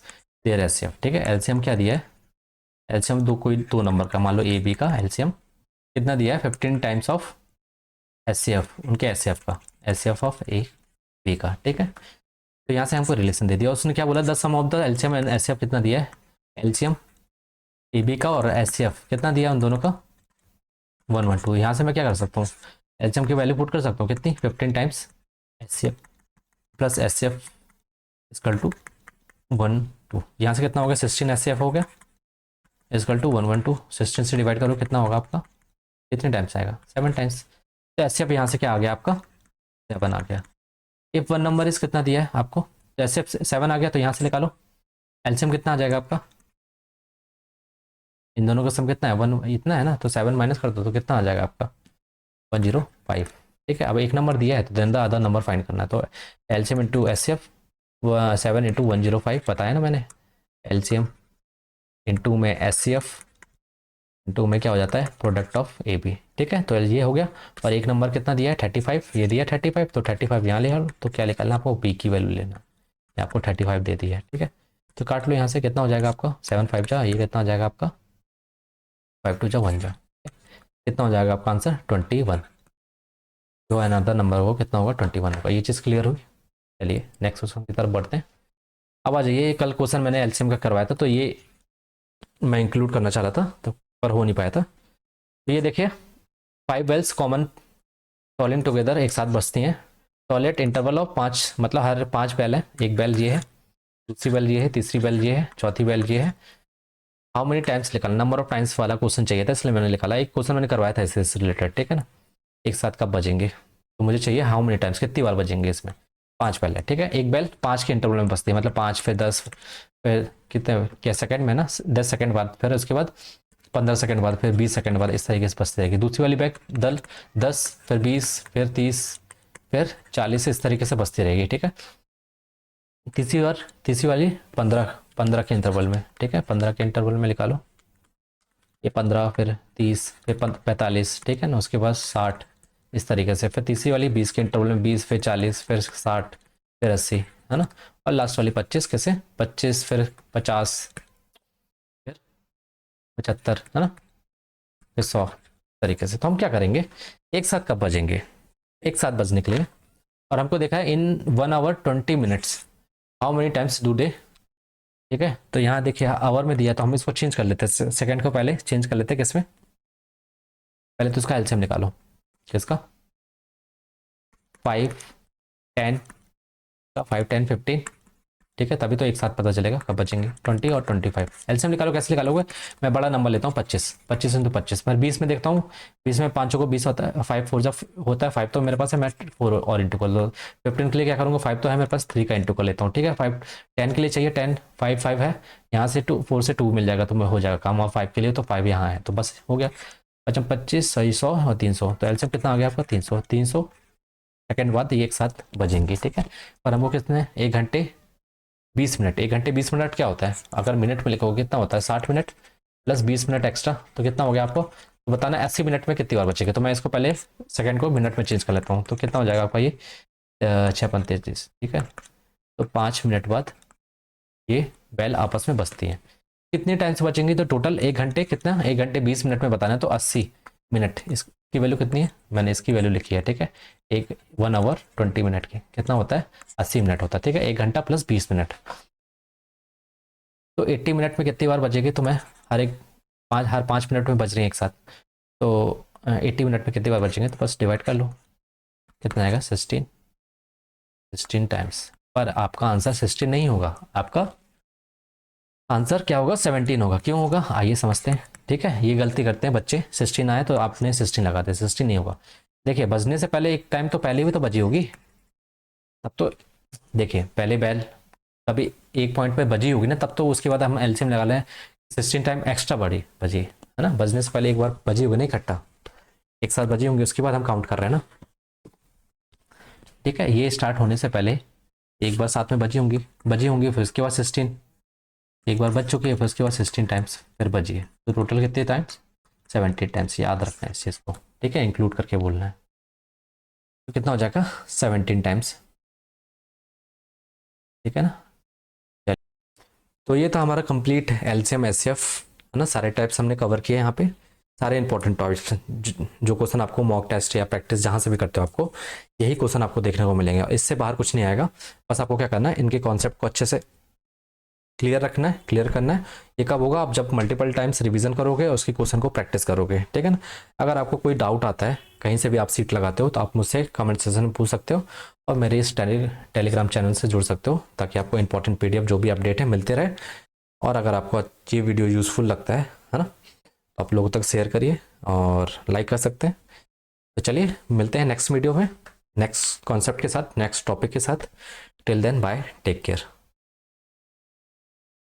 देयर एचसीएफ, ठीक है। एलसीएम क्या दिया है, एलसीएम कोई 2 नंबर का, मान लो ए बी का एलसीएम कितना दिया है, 15 टाइम्स ऑफ एचसीएफ, उनके एचसीएफ का, एचसीएफ ऑफ ए बी का, ठीक है। तो यहाँ से हमको रिलेशन दे दिया। उसने क्या बोला, the sum of the LCM and HCF कितना दिया है, एलसीएम ए बी का और एचसीएफ कितना दिया है उन दोनों का, 112। यहाँ से मैं क्या कर सकता हूँ, एलसीएम की वैल्यू पुट कर सकता हूँ कितनी, 15 times HCF plus HCF equal to 1 2, यहाँ से कितना हो गया, 16 एचसीएफ हो गया इक्वल टू 112। 16 से डिवाइड करो कितना होगा आपका, कितने टाइम्स आएगा, 7 टाइम्स। तो एचसीएफ यहाँ से क्या आ गया आपका, 7 आ गया। इफ वन नंबर इस कितना दिया है आपको, तो एचसीएफ 7 आ गया, तो यहाँ से निकालो एलसीएम कितना आ जाएगा आपका, इन दोनों का सम कितना है, 1 इतना है ना, तो 7 माइनस कर दो तो कितना आ जाएगा आपका, 105, ठीक है। अब एक नंबर दिया है तो then the other number find करना है। तो एलसीएम इंटू एचसीएफ 7 इंटू 105 बताया ना मैंने, एलसीएम इंटू में एचसीएफ इंटू में क्या हो जाता है, प्रोडक्ट ऑफ ए बी, ठीक है। तो ये हो गया। और एक नंबर कितना दिया है, 35, ये दिया 35, तो 35 यहाँ ले आओ, तो क्या निकालना आपको, बी की वैल्यू लेना, ये आपको 35 दे दी है, ठीक है। तो काट लो यहाँ से, कितना हो जाएगा आपका, 7 5 जा, ये कितना हो जाएगा आपका 5 2 जा 1 जा, कितना हो जाएगा आपका आंसर 21। जो अनदर नंबर हो कितना होगा 21 होगा। ये चीज़ क्लियर हुई। चलिए नेक्स्ट क्वेश्चन की तरफ बढ़ते हैं। अब आ जाइए, कल क्वेश्चन मैंने एलसीएम का करवाया था, तो ये मैं इंक्लूड करना चाह रहा था तो पर हो नहीं पाया था। तो ये देखिए 5 बेल्स कॉमन टॉलिंग टुगेदर एक साथ बजती हैं, टॉयलेट इंटरवल ऑफ 5, मतलब हर 5 बेल है, एक बेल ये है, दूसरी बेल ये है, तीसरी बेल ये है, चौथी बेल ये है। हाउ मेनी टाइम्स निकालना, नंबर ऑफ टाइम्स वाला क्वेश्चन चाहिए था, इसलिए मैंने निकाला। एक क्वेश्चन मैंने करवाया था इससे रिलेटेड, ठीक है ना, एक साथ कब बजेंगे, तो मुझे चाहिए हाउ मेनी टाइम्स, कितनी बार बजेंगे इसमें। 5 बेल है, ठीक है। एक बेल 5 के इंटरवल में बजती है, मतलब 5 फिर 10 फिर कितने क्या सेकंड में ना, 10 सेकंड बाद, फिर उसके बाद 15 सेकंड बाद, फिर 20 सेकंड बाद, इस तरीके से बजती रहेगी। दूसरी वाली बैग 10 फिर 20 फिर 30 फिर 40, इस तरीके से बजती रहेगी, ठीक है। तीसरी वाली 15 के इंटरवल में, ठीक है, 15 के इंटरवल में निकालो, ये 15 फिर 30 फिर 45, ठीक है ना, उसके बाद 60, इस तरीके से। फिर तीसरी वाली 20 के इंटरवल में 20 फिर 40 फिर 60 फिर 80, है ना। और लास्ट वाली 25, कैसे 25 फिर 50 फिर 75, है ना, फिर 100 तरीके से। तो हम क्या करेंगे, एक साथ कब बजेंगे, एक साथ बजने के लिए और हमको देखा है इन 1 hour 20 minutes how many times do day. ठीक है, तो यहाँ देखिए आवर में दिया, तो हम इसको चेंज कर लेते हैं, सेकंड को पहले चेंज कर लेते हैं किसमें, पहले तो उसका एलसीएम निकालो, किसका 5 10 का 5 10 15। ठीक है, तभी तो एक साथ पता चलेगा कब बचेंगे, 20 और 25। एलसीएम निकालो, कैसे निकालोगे, मैं बड़ा नंबर लेता हूँ 25, 25 इंटू 25, मैं 20 में देखता हूँ, 20 में 5 को 20 होता है, 5 4 जब होता है 5 तो मेरे पास है, मैं 4 और इंटू कर लो। 15 के लिए क्या करूँगा, 5 तो है मेरे पास, 3 का इंटू कर लेता हूँ। ठीक है, 5 10 के लिए चाहिए 10, 5 5 है, यहाँ से 2 4 से 2 मिल जाएगा तो मैं हो जाएगा काम, और 5 के लिए तो 5 यहाँ है, तो बस हो गया। अच्छा 25 सही 100 और 300, तो एलसीएम कितना आ गया आपका 300, 300 सेकेंड बाद ये एक साथ बजेंगे। ठीक है, पर हमको कितने 1 घंटे 20 मिनट, 1 घंटे 20 मिनट क्या होता है, अगर मिनट में लिखोगे कितना होता है 60 मिनट प्लस 20 मिनट एक्स्ट्रा, तो कितना हो गया आपको, तो बताना 80 मिनट में कितनी बार बचेगा। तो मैं इसको पहले सेकंड को मिनट में चेंज कर लेता हूँ, तो कितना हो जाएगा आपका ये 6 35। ठीक है, तो 5 मिनट बाद ये बेल आपस में बजती है, कितने टाइम से बचेंगी, तो टोटल 1 घंटे कितना, 1 घंटे 20 मिनट में बताना है, तो 80 मिनट, इसकी वैल्यू कितनी है, मैंने इसकी वैल्यू लिखी है। ठीक है, 1 hour 20 मिनट की कितना होता है 80 मिनट होता है। ठीक है, 1 घंटा प्लस 20 मिनट, तो 80 मिनट में कितनी बार बजेगी, तो मैं हर 5 मिनट में बज रही है एक साथ, तो 80 मिनट में कितनी बार बचेंगे, तो बस डिवाइड कर लो, कितना आएगा 16 टाइम्स। पर आपका आंसर 16 नहीं होगा, आपका आंसर क्या होगा 17 होगा। क्यों होगा आइए समझते हैं। ठीक है, ये गलती करते हैं बच्चे, 16 आए तो आपने 16 लगा दिया, 16 नहीं होगा। देखिए बजने से पहले एक टाइम तो पहले भी तो बजी होगी, तब तो देखिए पहले बैल तभी एक पॉइंट पे बजी होगी ना, तब तो उसके बाद हम एलसीएम लगा लें, 16 टाइम एक्स्ट्रा बजी है ना, बजने से पहले एक बार बजी होगी, नहीं इकट्ठा एक साथ बजी होंगी, उसके बाद हम काउंट कर रहे हैं ना। ठीक है, ये स्टार्ट होने से पहले एक बार साथ में बजी होंगी फिर उसके बाद 16 एक बार बज चुकी है, फिर उसके बाद 16 टाइम्स फिर बजी है, तो टोटल कितने टाइम्स 70 टाइम्स, याद रखना है इस चीज़ को। ठीक है, इंक्लूड करके बोलना है, तो कितना हो जाएगा 17 टाइम्स। ठीक है ना, तो ये था हमारा कंप्लीट एलसीएम एचसीएफ है ना, सारे टाइप्स हमने कवर किए यहाँ पे, सारे इंपॉर्टेंट टॉपिक्स जो क्वेश्चन आपको मॉक टेस्ट या प्रैक्टिस जहाँ से भी करते हो आपको यही क्वेश्चन आपको देखने को मिलेंगे, इससे बाहर कुछ नहीं आएगा। बस आपको क्या करना है, इनके कॉन्सेप्ट को अच्छे से क्लियर करना है। ये कब होगा, आप जब मल्टीपल टाइम्स रिवीजन करोगे और उसके क्वेश्चन को प्रैक्टिस करोगे। ठीक है ना, अगर आपको कोई डाउट आता है कहीं से भी आप सीट लगाते हो तो आप मुझसे कमेंट सेक्शन में पूछ सकते हो, और मेरे इस टेलीग्राम चैनल से जुड़ सकते हो, ताकि आपको इंपॉर्टेंट पीडीएफ जो भी अपडेट है मिलते रहे। और अगर आपको ये वीडियो यूज़फुल लगता है ना, तो आप लोगों तक शेयर करिए और लाइक कर सकते हैं। तो चलिए मिलते हैं नेक्स्ट वीडियो में, नेक्स्ट कॉन्सेप्ट के साथ, नेक्स्ट टॉपिक के साथ। Till then bye, take care.